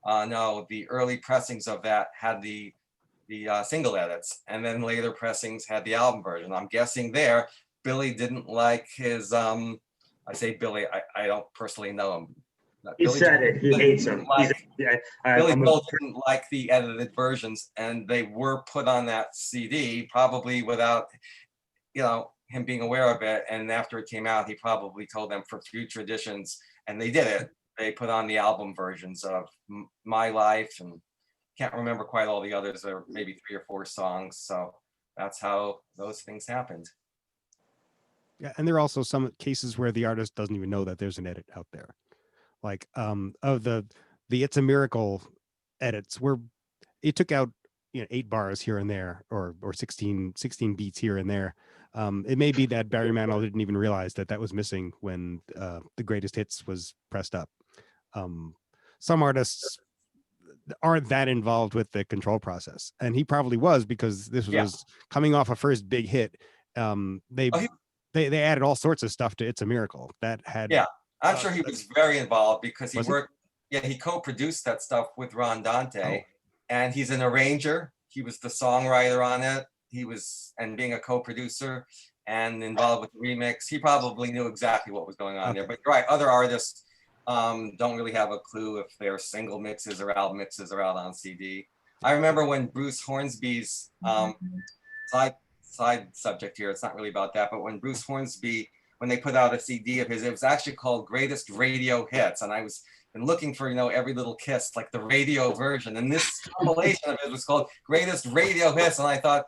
know, the early pressings of that had the single edits, and then later pressings had the album version. I'm guessing there, Billy didn't like his, I say Billy, I don't personally know him. He Billy said it. He hates him. Billy Joel didn't like the edited versions, and they were put on that CD probably without, him being aware of it. And after it came out, he probably told them for future editions, and they did it. They put on the album versions of My Life, and can't remember quite all the others. There were maybe 3 or 4 songs. So that's how those things happened. Yeah, and there are also some cases where the artist doesn't even know that there's an edit out there. Like the It's a Miracle edits where it took out 8 bars here and there, or 16 beats here and there. It may be that Barry Manilow didn't even realize that was missing when the Greatest Hits was pressed up. Some artists aren't that involved with the control process, and he probably was, because this was coming off a first big hit. They added all sorts of stuff to It's a Miracle that had. Yeah, I'm sure he was very involved, because he worked. Yeah, he co-produced that stuff with Ron Dante, and he's an arranger. He was the songwriter on it. He was, and being a co-producer and involved with the remix, he probably knew exactly what was going on there. But you're right, other artists don't really have a clue if their single mixes or album mixes are out on CD. I remember when Bruce Hornsby's side subject here, it's not really about that, but when Bruce Hornsby, when they put out a CD of his, it was actually called Greatest Radio Hits, and I was looking for every little kiss, like the radio version, and this compilation of it was called Greatest Radio Hits, and I thought,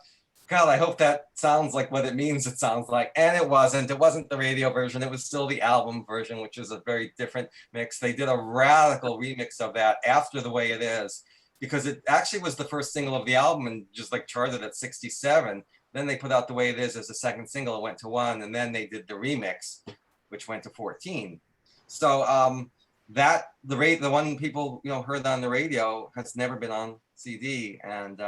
God, I hope that sounds like what it means it sounds like. And it wasn't the radio version, it was still the album version, which is a very different mix. They did a radical remix of that after The Way It Is, because it actually was the first single of the album and just like charted at 67. Then they put out The Way It Is as a second single, it went to 1, and then they did the remix, which went to 14. So that the one people heard on the radio has never been on CD, and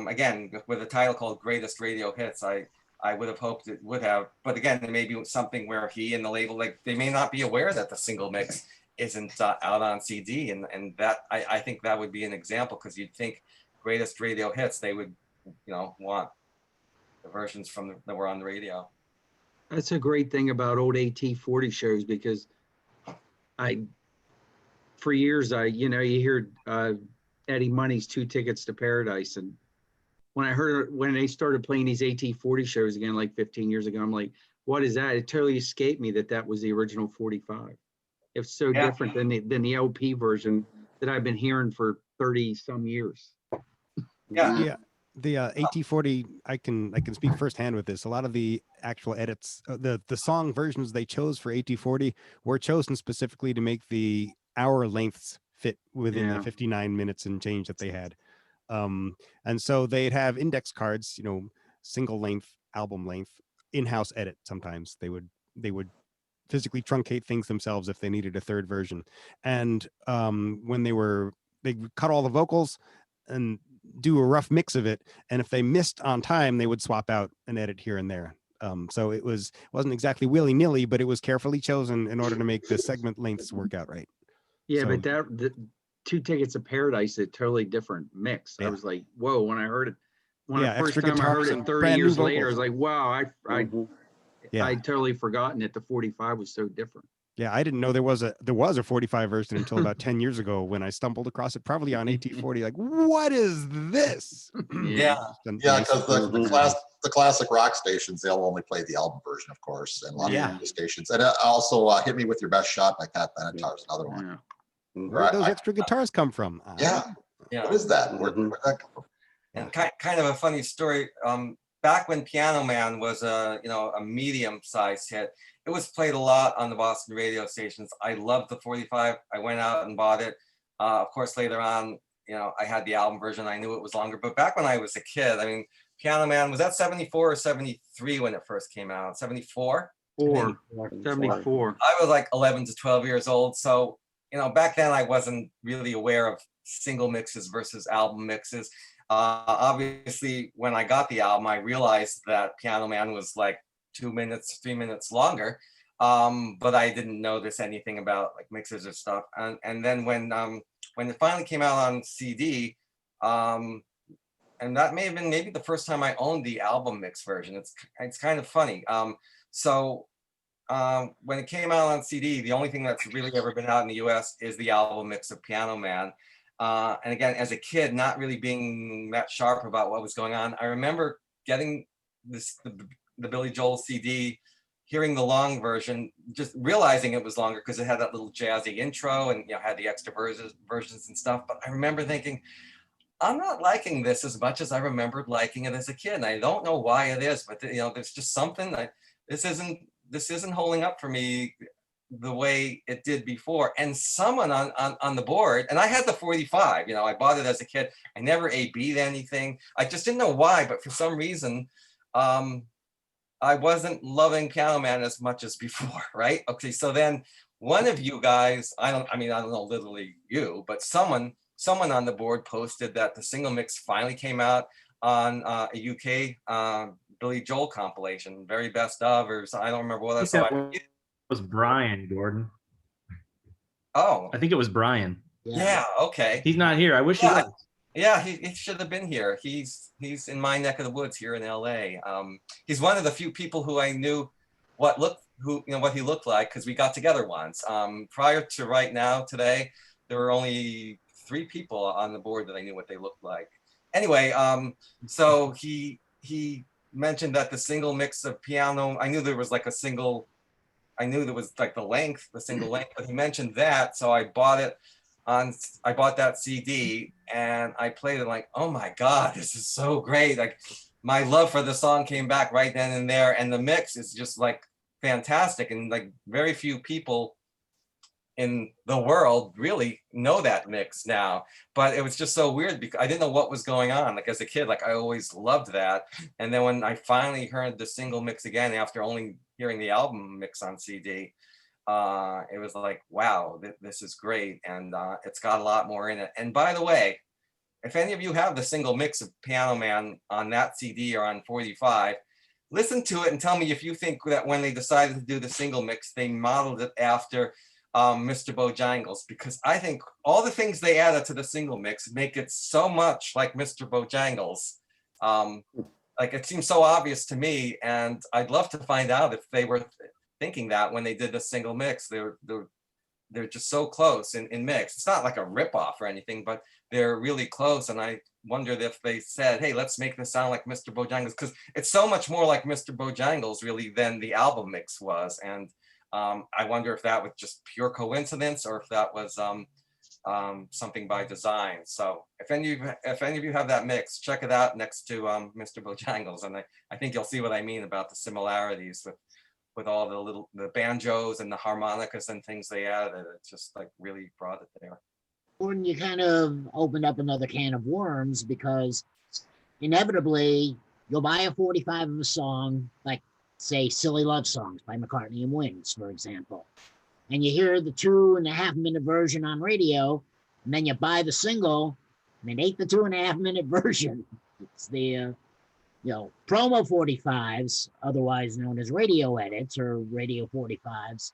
again, with a title called Greatest Radio Hits, I would have hoped it would have, but again, it may be something where he and the label, like, they may not be aware that the single mix isn't out on CD, and that I think that would be an example, because you'd think Greatest Radio Hits, they would want the versions that were on the radio. That's a great thing about old AT40 shows, because for years you hear Eddie Money's 2 Tickets to Paradise, and when they started playing these AT40 shows again, like 15 years ago, I'm like, what is that? It totally escaped me that was the original 45. It's so different than the LP version that I've been hearing for 30 some years. Yeah. The AT40, I can speak firsthand with this. A lot of the actual edits, the song versions they chose for AT40 were chosen specifically to make the hour lengths fit within the 59 minutes and change that they had. And so they'd have index cards, single length, album length, in-house edit. Sometimes they would physically truncate things themselves if they needed a third version. And when they cut all the vocals and do a rough mix of it, and if they missed on time, they would swap out an edit here and there. So it wasn't exactly willy-nilly, but it was carefully chosen in order to make the segment lengths work out right. Yeah, So- but the 2 Tickets to Paradise, a totally different mix. I was like, whoa, when I heard it, the first extra time I heard guitars it and 30 brand new years later, I was vocals. like, wow, Yeah. I'd totally forgotten that the 45 was so different. Yeah, I didn't know there was a 45 version until about 10 years ago when I stumbled across it, probably on AT40. Like, what is this? Yeah. Because the classic rock stations, they'll only play the album version, of course, and a lot of the stations. And also, Hit Me With Your Best Shot by Pat Benatar is another one. Where did those extra guitars come from? Yeah. What is that? Where'd that come from? And kind of a funny story. Back when Piano Man was a medium-sized hit, it was played a lot on the Boston radio stations. I loved the 45. I went out and bought it. Of course, later on, I had the album version. I knew it was longer. But back when I was a kid, Piano Man, was that 74 or 73 when it first came out? 74? Four, 74. 74. I was like 11 to 12 years old. So, back then I wasn't really aware of single mixes versus album mixes. Obviously, when I got the album, I realized that Piano Man was like 2 minutes, 3 minutes longer. But I didn't notice anything about like mixes or stuff. And then when it finally came out on CD, and that may have been maybe the first time I owned the album mix version. It's kind of funny. When it came out on CD, the only thing that's really ever been out in the US is the album mix of Piano Man. And again, as a kid, not really being that sharp about what was going on, I remember getting the Billy Joel CD, hearing the long version, just realizing it was longer because it had that little jazzy intro and had the extra versions and stuff. But I remember thinking, I'm not liking this as much as I remembered liking it as a kid. And I don't know why it is, but there's just something this isn't holding up for me the way it did before. And someone on the board, and I had the 45, I bought it as a kid. I never AB'd anything. I just didn't know why, but for some reason, I wasn't loving Piano Man as much as before, right? Okay, so then one of you guys, I don't know literally you, but someone on the board posted that the single mix finally came out on a UK Billy Joel compilation, very best of, or I don't remember what I saw. It was Brian, Gordon. Oh, I think it was Brian. yeah, okay. He's not here. I wish he was. Yeah, he should have been here. He's in my neck of the woods here in LA. He's one of the few people who I knew what he looked like because we got together once. Prior to right now, today, there were only 3 people on the board that I knew what they looked like. Anyway, so he mentioned that the single mix of Piano, I knew there was like a single, I knew there was like the single length, but he mentioned that, so I bought it. I bought that CD and I played it like, oh my God, this is so great. Like my love for the song came back right then and there. And the mix is just like fantastic. And like very few people in the world really know that mix now, but it was just so weird because I didn't know what was going on. Like as a kid, like I always loved that. And then when I finally heard the single mix again, after only hearing the album mix on CD, it was like, wow, this is great. And it's got a lot more in it. And by the way, if any of you have the single mix of Piano Man on that CD or on 45, listen to it and tell me if you think that when they decided to do the single mix, they modeled it after Mr. Bojangles, because I think all the things they added to the single mix make it so much like Mr. Bojangles. Like it seems so obvious to me, and I'd love to find out if they were thinking that when they did the single mix. They're just so close in mix. It's not like a ripoff or anything, but they're really close. And I wondered if they said, hey, let's make this sound like Mr. Bojangles, because it's so much more like Mr. Bojangles really than the album mix was. And I wonder if that was just pure coincidence or if that was something by design. So if any of you have that mix, check it out next to Mr. Bojangles, and I think you'll see what I mean about the similarities with all the banjos and the harmonicas and things they added. It just like really brought it there. Gordon, you kind of opened up another can of worms, because inevitably you'll buy a 45 of a song, like say Silly Love Songs by McCartney and Wings, for example. And you hear the 2.5 minute version on radio, and then you buy the single, and it ain't the 2.5 minute version. It's the promo 45s, otherwise known as radio edits or radio 45s.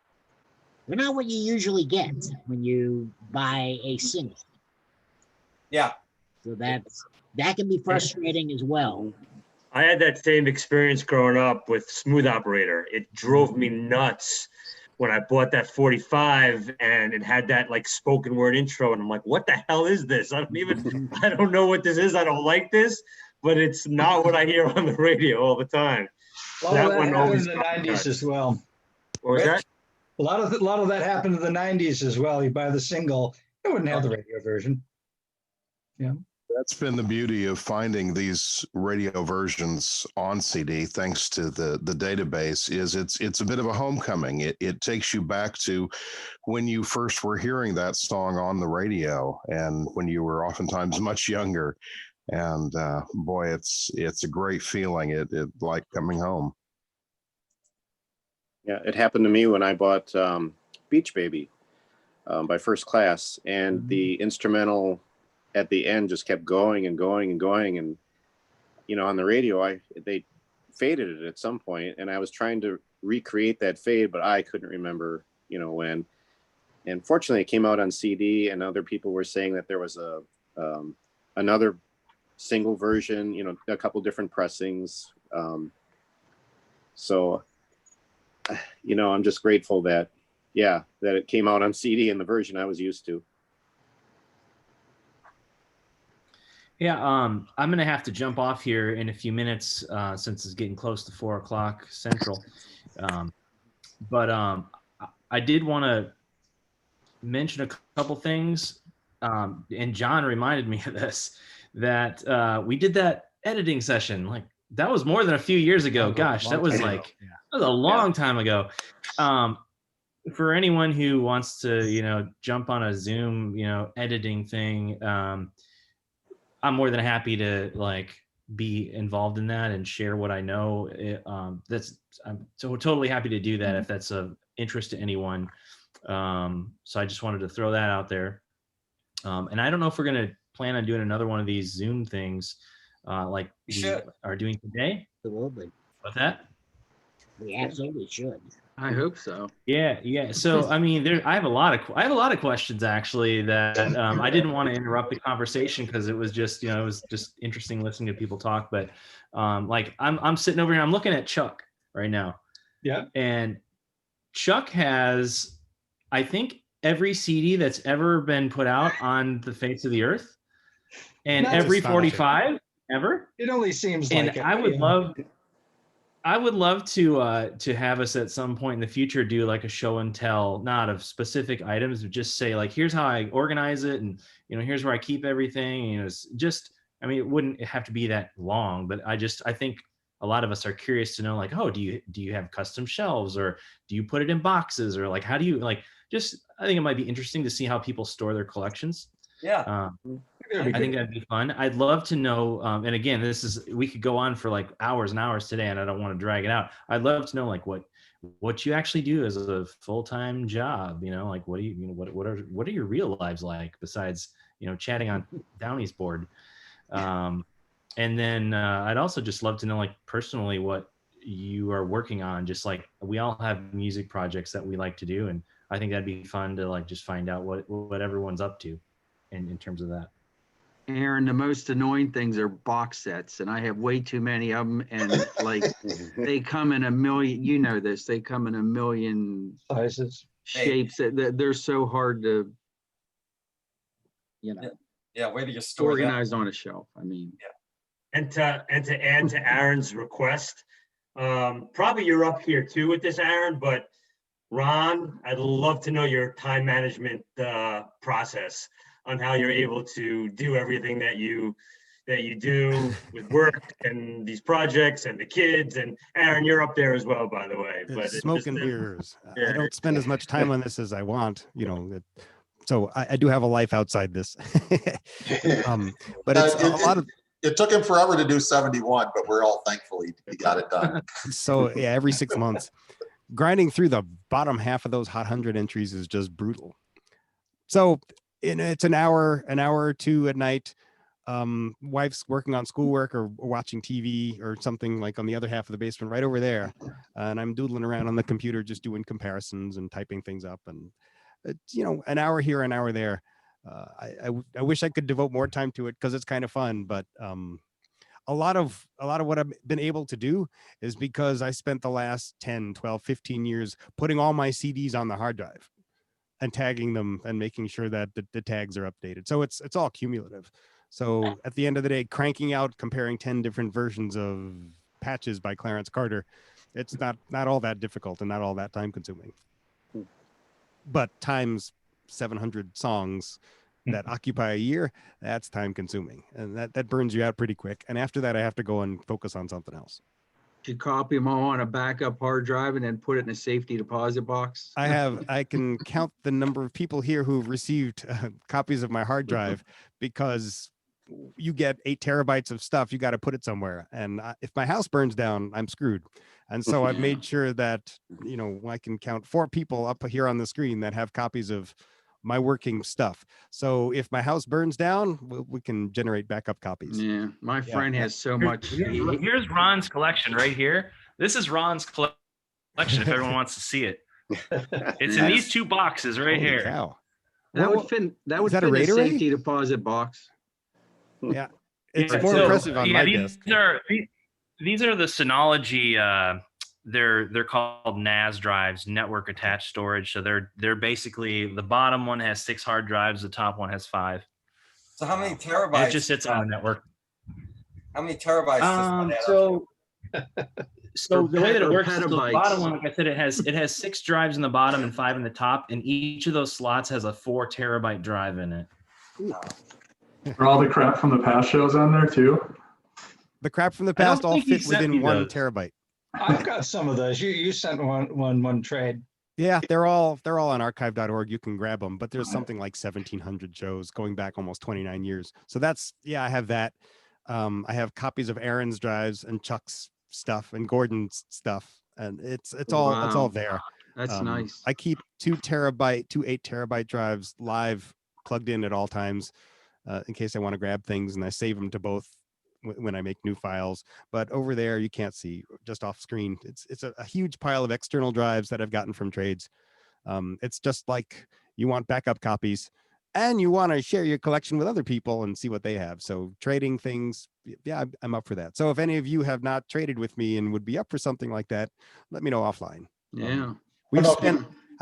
They're not what you usually get when you buy a single. Yeah. So that can be frustrating as well. I had that same experience growing up with Smooth Operator. It drove me nuts when I bought that 45 and it had that like spoken word intro, and I'm like, what the hell is this? I don't know what this is. I don't like this, but it's not what I hear on the radio all the time. A lot of that happened in the 90s as well. What was that? A lot of that happened in the 90s as well. You buy the single, it wouldn't have the radio version. Yeah. That's been the beauty of finding these radio versions on CD, thanks to the database, is it's a bit of a homecoming. It takes you back to when you first were hearing that song on the radio and when you were oftentimes much younger. And boy, it's a great feeling. It like coming home. Yeah, it happened to me when I bought Beach Baby by First Class, and the instrumental at the end just kept going and going and going. And, you know, on the radio, they faded it at some point, and I was trying to recreate that fade, but I couldn't remember, you know, when. And fortunately, it came out on CD, and other people were saying that there was another single version, you know, a couple different pressings. So, you know, I'm just grateful that, yeah, that it came out on CD in the version I was used to. Yeah, I'm gonna have to jump off here in a few minutes since it's getting close to 4 o'clock Central. But I did want to mention a couple things, and John reminded me of this, that we did that editing session. Like, that was more than a few years ago. Gosh, that was like, that was a long time ago. For anyone who wants to, you know, jump on a Zoom, you know, editing thing, I'm more than happy to like be involved in that and share what I know. I'm so totally happy to do that if that's of interest to anyone. So I just wanted to throw that out there. And I don't know if we're gonna plan on doing another one of these Zoom things like we are doing today. Absolutely. What's that? We absolutely should. I hope so. Yeah. So I mean, I have a lot of questions actually that I didn't want to interrupt the conversation because it was just, you know, it was just interesting listening to people talk. But like I'm sitting over here, I'm looking at Chuck right now. Yeah. And Chuck has, I think, every CD that's ever been put out on the face of the earth, and That's every astonishing. 45 ever. It only seems And like it. I would love to have us at some point in the future do like a show and tell, not of specific items, but just say like, here's how I organize it, and you know, here's where I keep everything. You know, it's just, I mean, it wouldn't have to be that long, but I think a lot of us are curious to know, like, oh, do you have custom shelves, or do you put it in boxes, or like, how do you like? Just, I think it might be interesting to see how people store their collections. Yeah. I think that'd be fun. I'd love to know, and again, we could go on for like hours and hours today, and I don't want to drag it out. I'd love to know like what you actually do as a full-time job. You know, like what are your real lives like besides, you know, chatting on Downey's board. And then I'd also just love to know, like, personally what you are working on. Just like we all have music projects that we like to do, and I think that'd be fun to like just find out what everyone's up to in terms of that. Aaron, the most annoying things are box sets, and I have way too many of them. And like, they come in a million. You know this. They come in a million sizes, shapes. That they're so hard to, you know. Yeah, where do you store that? Organize on a shelf. I mean. Yeah. And to add to Aaron's request, probably you're up here too with this, Aaron, but Ron, I'd love to know your time management process on how you're able to do everything that you do with work and these projects and the kids. And Aaron, you're up there as well, by the way. But Smoking beers. Yeah. I don't spend as much time on this as I want, you know. So I do have a life outside this. But it's a lot of. It took him forever to do 71, but we're all thankful he got it done. So yeah, every 6 months, grinding through the bottom half of those Hot 100 entries is just brutal. So it's an hour or two at night. Wife's working on schoolwork or watching TV or something, like on the other half of the basement right over there. And I'm doodling around on the computer, just doing comparisons and typing things up. And, you know, an hour here, an hour there. I wish I could devote more time to it because it's kind of fun, but a lot of what I've been able to do is because I spent the last 10, 12, 15 years putting all my CDs on the hard drive and tagging them and making sure that the tags are updated. So it's all cumulative. So at the end of the day, cranking out, comparing 10 different versions of Patches by Clarence Carter, it's not all that difficult and not all that time consuming. But times 700 songs that occupy a year, that's time consuming, and that burns you out pretty quick. And after that, I have to go and focus on something else. You copy them all on a backup hard drive and then put it in a safety deposit box. I can count the number of people here who've received copies of my hard drive because you get 8 terabytes of stuff, you got to put it somewhere. And if my house burns down, I'm screwed. And so I've made sure that, you know, I can count 4 people up here on the screen that have copies of my working stuff. So if my house burns down, we can generate backup copies. Yeah, my friend has so much. Here's Ron's collection right here. This is Ron's collection if everyone wants to see it. It's in these 2 boxes right Holy here. cow. That would fit. That would that a fit a RAID array? safety deposit box. Yeah, it's Yeah, more so, impressive on my these desk. These are the Synology. They're called NAS drives, network attached storage. So they're basically, the bottom one has 6 hard drives, the top one has 5. So how many And terabytes? it just sits on the network. How many terabytes? does that So the way that it or works, so the petabytes. bottom one, like I said, it has 6 drives in the bottom and 5 in the top, and each of those slots has a 4 terabyte drive in it. Are all the crap from the past shows on there too? The crap from the I don't past all think he fit sent within me 1 those. terabyte. I've got some of those. You sent one trade. Yeah, they're all on archive.org. You can grab them, but there's something like 1,700 shows going back almost 29 years. So that's, yeah, I have that. I have copies of Aaron's drives and Chuck's stuff and Gordon's stuff, and it's all there. That's nice. I keep 2 8 terabyte drives live plugged in at all times in case I want to grab things, and I save them to both when I make new files. But over there, you can't see, just off screen. It's a huge pile of external drives that I've gotten from trades. It's just like you want backup copies and you want to share your collection with other people and see what they have. So trading things, yeah, I'm up for that. So if any of you have not traded with me and would be up for something like that, let me know offline. Yeah.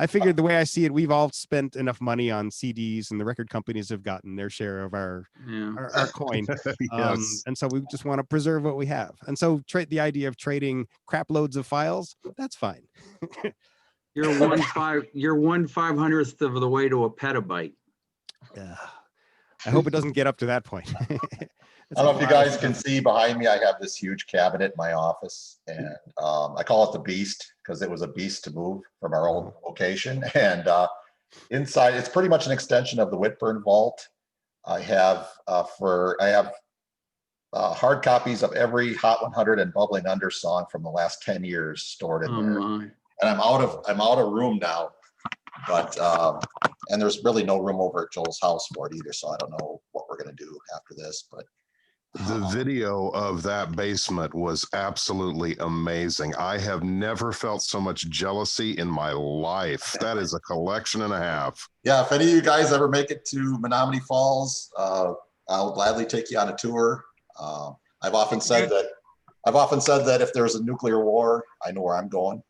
I figured the way I see it, we've all spent enough money on CDs, and the record companies have gotten their share of our coin. Yes. And so we just want to preserve what we have. And so the idea of trading crap loads of files, that's fine. You're 1/500th of the way to a petabyte. Yeah. I hope it doesn't get up to that point. I don't know if you guys can see behind me, I have this huge cabinet in my office, and I call it the Beast because it was a beast to move from our old location. And inside, it's pretty much an extension of the Whitburn vault. I have hard copies of every Hot 100 and Bubbling Under song from the last 10 years stored in there. My. And I'm out of room now, but and there's really no room over at Joel's house for it either. So I don't know what we're gonna do after this, but. The video of that basement was absolutely amazing. I have never felt so much jealousy in my life. That is a collection and a half. Yeah, if any of you guys ever make it to Menominee Falls, I'll gladly take you on a tour. I've often said that if there's a nuclear war, I know where I'm going.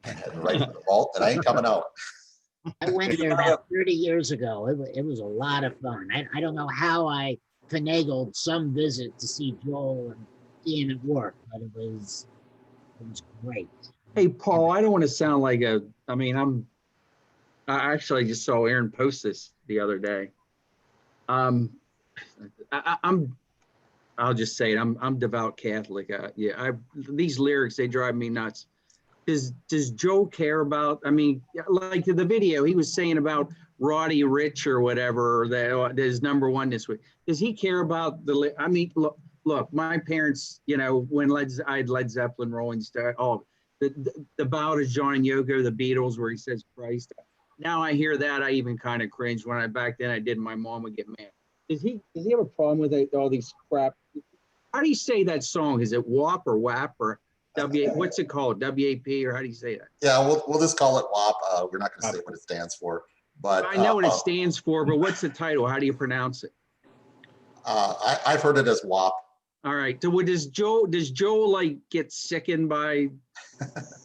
I'm heading right to the vault, and I ain't coming out. I went there about 30 years ago. It was a lot of fun. I don't know how I finagled some visit to see Joel and Ian at work, but it was great. Hey, Paul, I don't want to sound like I actually just saw Aaron post this the other day. I'll just say it. I'm devout Catholic. These lyrics, they drive me nuts. Does Joe care about, like the video he was saying about Roddy Rich or whatever, that is #1 this week. Does he care about look, my parents, when I had Led Zeppelin, Rolling Stone, the Bow to John and Yoko, the Beatles, where he says Christ. Now I hear that, I even kind of cringe. Back then I did, my mom would get mad. Does he have a problem with all these crap? How do you say that song? Is it WAP or WAP or what's it called? WAP, or how do you say that? Yeah, we'll just call it WAP. We're not going to say what it stands for, but I know what it stands for, but what's the title? How do you pronounce it? I've heard it as WAP. All right. So does Joe like get sickened by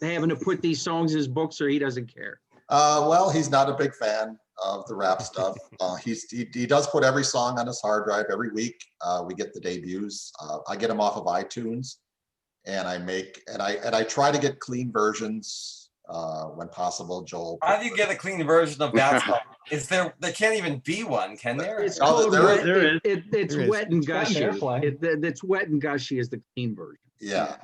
having to put these songs in his books, or he doesn't care? Well, he's not a big fan of the rap stuff. He does put every song on his hard drive every week. We get the debuts. I get them off of iTunes, and I try to get clean versions when possible. Joel, how do you get a clean version of that song? There can't even be one, can there? It's wet and gushy. It's wet and gushy is the clean version. Yeah.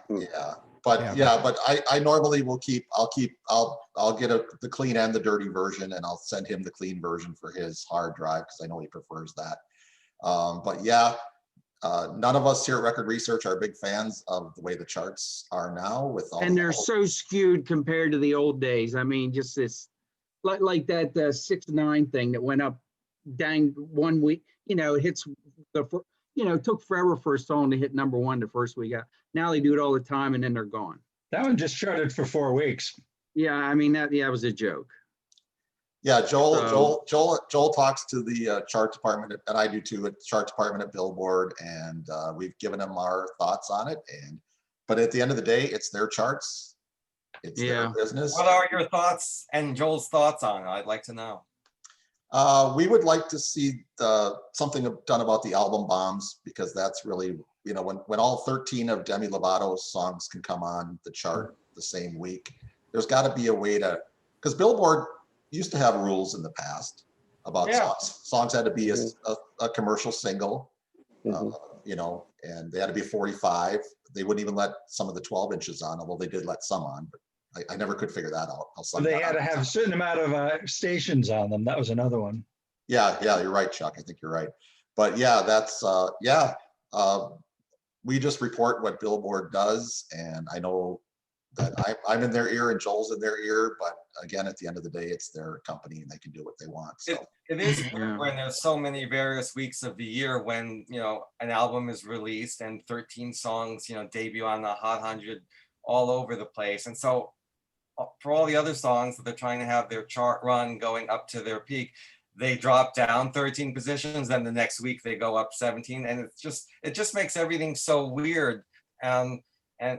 But I normally will I'll get the clean and the dirty version, and I'll send him the clean version for his hard drive because I know he prefers that. But yeah, None of us here at Record Research are big fans of the way the charts are now with all. And they're so skewed compared to the old days. I mean, just this, like that 6-9 thing that went up dang 1 week, you know, it hits it took forever for a song to hit #1 the first week out. Now they do it all the time and then they're gone. That one just charted for 4 weeks. Yeah, I mean, that was a joke. Yeah, Joel talks to the chart department, and I do too, at the chart department at Billboard, and we've given them our thoughts on it. But at the end of the day, it's their charts, it's their business. What are your thoughts and Joel's thoughts on it? I'd like to know. We would like to see something done about the album bombs, because that's really, you know, when all 13 of Demi Lovato's songs can come on the chart the same week, there's got to be a way to, because Billboard used to have rules in the past about songs. Songs had to be a commercial single, you know, and they had to be 45. They wouldn't even let some of the 12 inches on, although they did let some on, but I never could figure that out. They had to have a certain amount of stations on them. That was another one. Yeah, you're right, Chuck. I think you're right. But yeah, that's, we just report what Billboard does. And I know that I'm in their ear and Joel's in their ear, but again, at the end of the day, it's their company and they can do what they want. So it is weird when there's so many various weeks of the year when, you know, an album is released and 13 songs, you know, debut on the Hot 100 all over the place. And so for all the other songs that they're trying to have their chart run going up to their peak, they drop down 13 positions, then the next week they go up 17, and it just makes everything so weird. And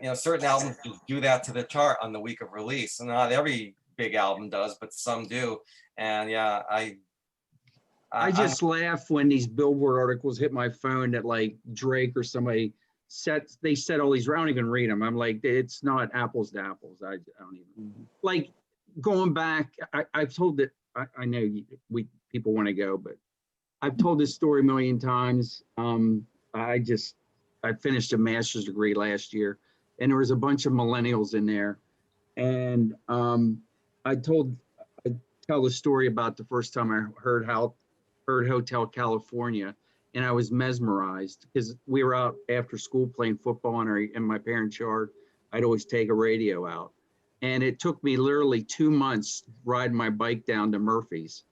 you know, certain albums just do that to the chart on the week of release, and not every big album does, but some do. And yeah, I just laugh when these Billboard articles hit my phone that like Drake or somebody set all these. I don't even read them. I'm like, it's not apples to apples. I don't even like going back. I've told that. I know people want to go, but I've told this story a million times. I finished a master's degree last year, and there was a bunch of millennials in there, and I tell the story about the first time I heard Hotel California, and I was mesmerized because we were out after school playing football in my parents' yard. I'd always take a radio out. And it took me literally 2 months riding my bike down to Murphy's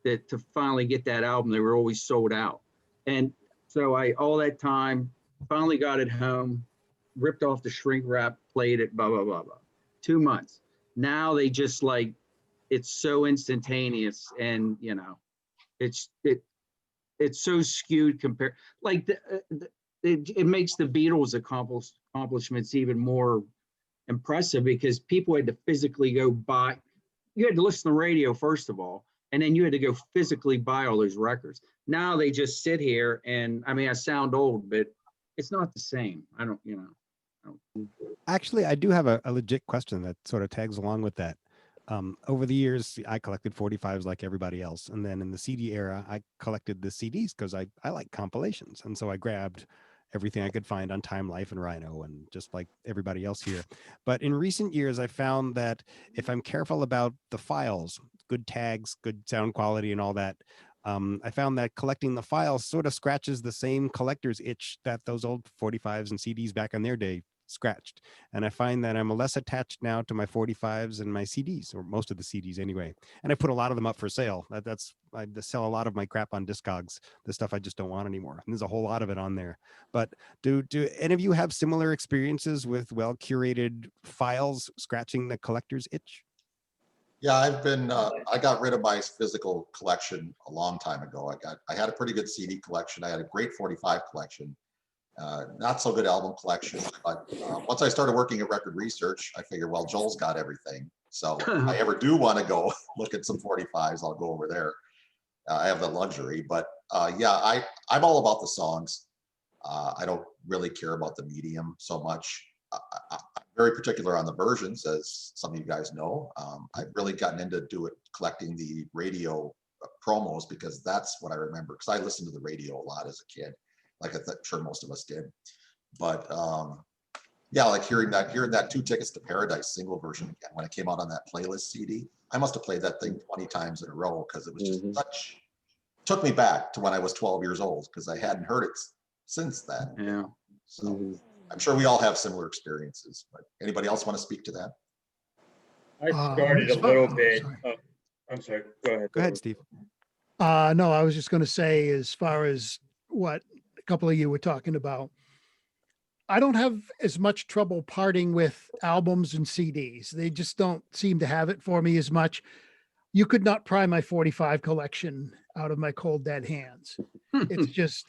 to finally get that album. They were always sold out. And so all that time, finally got it home, ripped off the shrink wrap, played it, blah, blah, blah, blah. 2 months. Now they just like, it's so instantaneous, and you know, it's so skewed compared, like it makes the Beatles accomplishments even more impressive, because people had to physically go buy. You had to listen to the radio first of all, and then you had to go physically buy all those records. Now they just sit here, and I mean, I sound old, but it's not the same. I don't. Actually, I do have a legit question that sort of tags along with that. Over the years, I collected 45s like everybody else. And then in the CD era, I collected the CDs because I like compilations. And so I grabbed everything I could find on Time Life and Rhino, and just like everybody else here. But in recent years, I found that if I'm careful about the files, good tags, good sound quality and all that, I found that collecting the files sort of scratches the same collector's itch that those old 45s and CDs back in their day scratched. And I find that I'm less attached now to my 45s and my CDs, or most of the CDs anyway. And I put a lot of them up for sale. I sell a lot of my crap on Discogs, the stuff I just don't want anymore. And there's a whole lot of it on there. But do any of you have similar experiences with well curated files scratching the collector's itch? Yeah, I got rid of my physical collection a long time ago. I had a pretty good CD collection. I had a great 45 collection. Not so good album collection, but once I started working at Record Research, I figured, well, Joel's got everything. So if I ever do want to go look at some 45s, I'll go over there. I have the luxury, but yeah, I'm all about the songs. I don't really care about the medium so much. I'm very particular on the versions, as some of you guys know. I've really gotten into collecting the radio promos, because that's what I remember, because I listened to the radio a lot as a kid, like I'm sure most of us did. But yeah, like hearing that 2 Tickets to Paradise single version again when it came out on that playlist CD. I must have played that thing 20 times in a row, because it was just took me back to when I was 12 years old, because I hadn't heard it since then. Yeah. So I'm sure we all have similar experiences, but anybody else want to speak to that? I started a little bit. I'm sorry. Go ahead. Go ahead, Steve. No, I was just going to say, as far as what a couple of you were talking about, I don't have as much trouble parting with albums and CDs. They just don't seem to have it for me as much. You could not pry my 45 collection out of my cold dead hands. It's just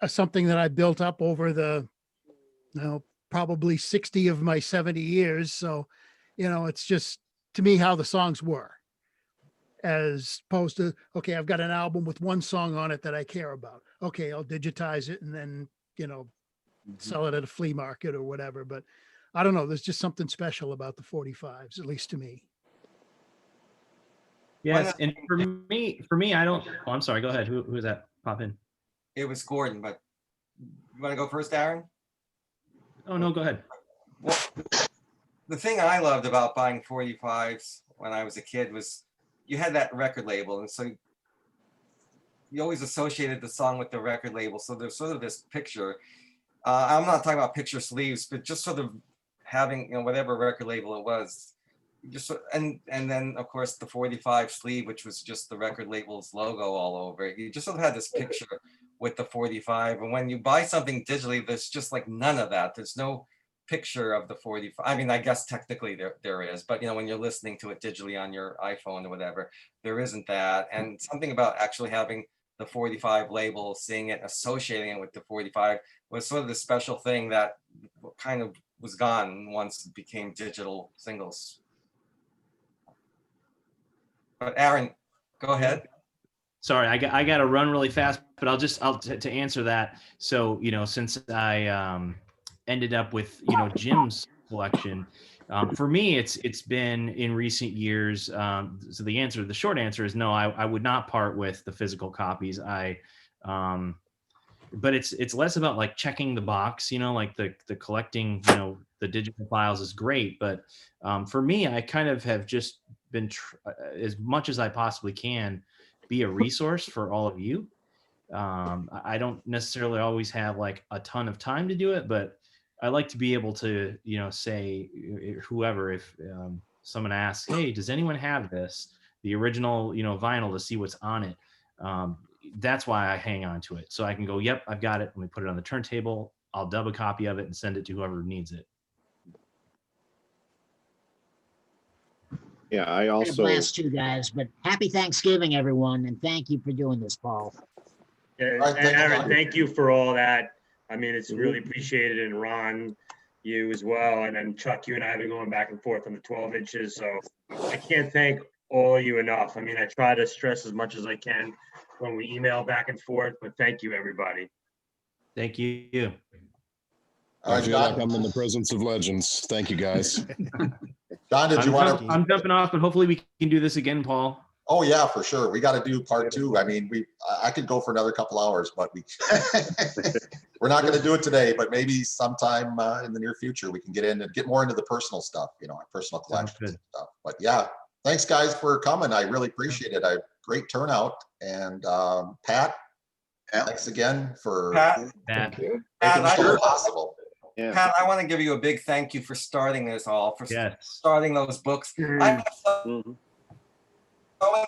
something that I built up over the, probably 60 of my 70 years. So, it's just, to me, how the songs were, as opposed to, okay, I've got an album with one song on it that I care about. Okay, I'll digitize it and then, sell it at a flea market or whatever. But I don't know. There's just something special about the 45s, at least to me. Yes, and for me, I don't. Oh, I'm sorry. Go ahead. Who is that? Pop in. It was Gordon, but you want to go first, Aaron? Oh no, go ahead. Well, the thing I loved about buying 45s when I was a kid was you had that record label, and so you always associated the song with the record label. So there's sort of this picture. I'm not talking about picture sleeves, but just sort of having, whatever record label it was, just and then of course the 45 sleeve, which was just the record label's logo all over it. You just sort of had this picture with the 45. And when you buy something digitally, there's just like none of that. There's no picture of the 45. I mean, I guess technically there is, but when you're listening to it digitally on your iPhone or whatever, there isn't that. And something about actually having the 45 label, seeing it, associating it with the 45 was sort of the special thing that kind of was gone once it became digital singles. But Aaron, go ahead. Sorry, I got to run really fast, but to answer that. So, since I ended up with, Jim's collection, for me, it's been in recent years. So the short answer is no, I would not part with the physical copies. But it's less about like checking the box, like the collecting, the digital files is great. But for me, I kind of have just been as much as I possibly can be a resource for all of you. I don't necessarily always have like a ton of time to do it, but I like to be able to, say whoever, if someone asks, hey, does anyone have this, the original, vinyl, to see what's on it. That's why I hang on to it. So I can go, yep, I've got it. Let me put it on the turntable. I'll dub a copy of it and send it to whoever needs it. Yeah, I also blast you guys, but happy Thanksgiving, everyone, and thank you for doing this, Paul. Yeah, and Aaron, thank you for all that. I mean, it's really appreciated, and Ron, you as well, and then Chuck, you and I have been going back and forth on the 12 inches, so I can't thank all of you enough. I mean, I try to stress as much as I can when we email back and forth, but thank you, everybody. Thank you. I feel like I'm in the presence of legends. Thank you, guys. John, did you want to? I'm jumping off, but hopefully we can do this again, Paul. Oh yeah, for sure. We got to do part 2. I mean, I could go for another couple hours, but we're not going to do it today. But maybe sometime in the near future we can get in and get more into the personal stuff, our personal collections and stuff. But yeah, thanks guys for coming. I really appreciate it. Great turnout. And Pat, thanks again for making this possible. Yeah. Pat, I want to give you a big thank you for starting this all, for starting those books. I have so many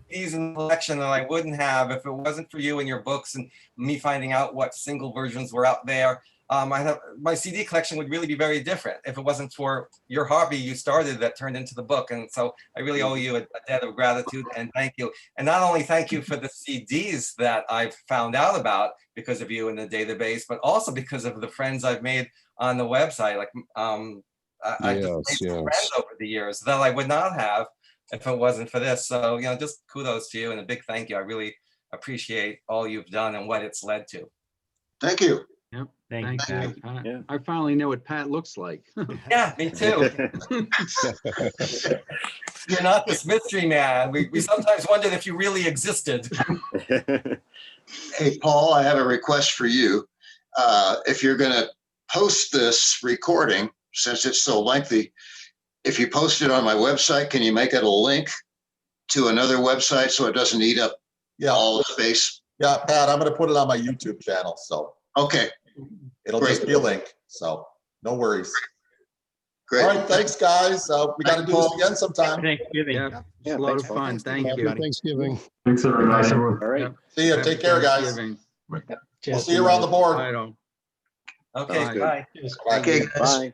these in the collection that I wouldn't have if it wasn't for you and your books and me finding out what single versions were out there. My CD collection would really be very different if it wasn't for your hobby you started that turned into the book. And so I really owe you a debt of gratitude and thank you. And not only thank you for the CDs that I've found out about because of you in the database, but also because of the friends I've made on the website. Like I've just made some friends over the years that I would not have if it wasn't for this. So, just kudos to you and a big thank you. I really appreciate all you've done and what it's led to. Thank you. Yep. Thank you. Pat. I finally know what Pat looks like. Yeah, me too. You're not this mystery man. We sometimes wondered if you really existed. Hey, Paul, I have a request for you. If you're going to post this recording, since it's so lengthy, if you post it on my website, can you make it a link to another website so it doesn't eat up all the space? Yeah, Pat, I'm going to put it on my YouTube channel. So Okay, It'll Great. just be a link, so no worries. great. All right, thanks, guys. We got to do this again sometime. Thanksgiving. Yeah, it's Yeah, a lot thanks, of Paul. fun. Thank Happy you. Thanksgiving. Thanks, everybody. All right. Yep. See you. Happy Take care, guys. Thanksgiving. We'll see you around the board. Bye, all. Okay, Sounds good. bye. Bye. Okay, guys. Bye.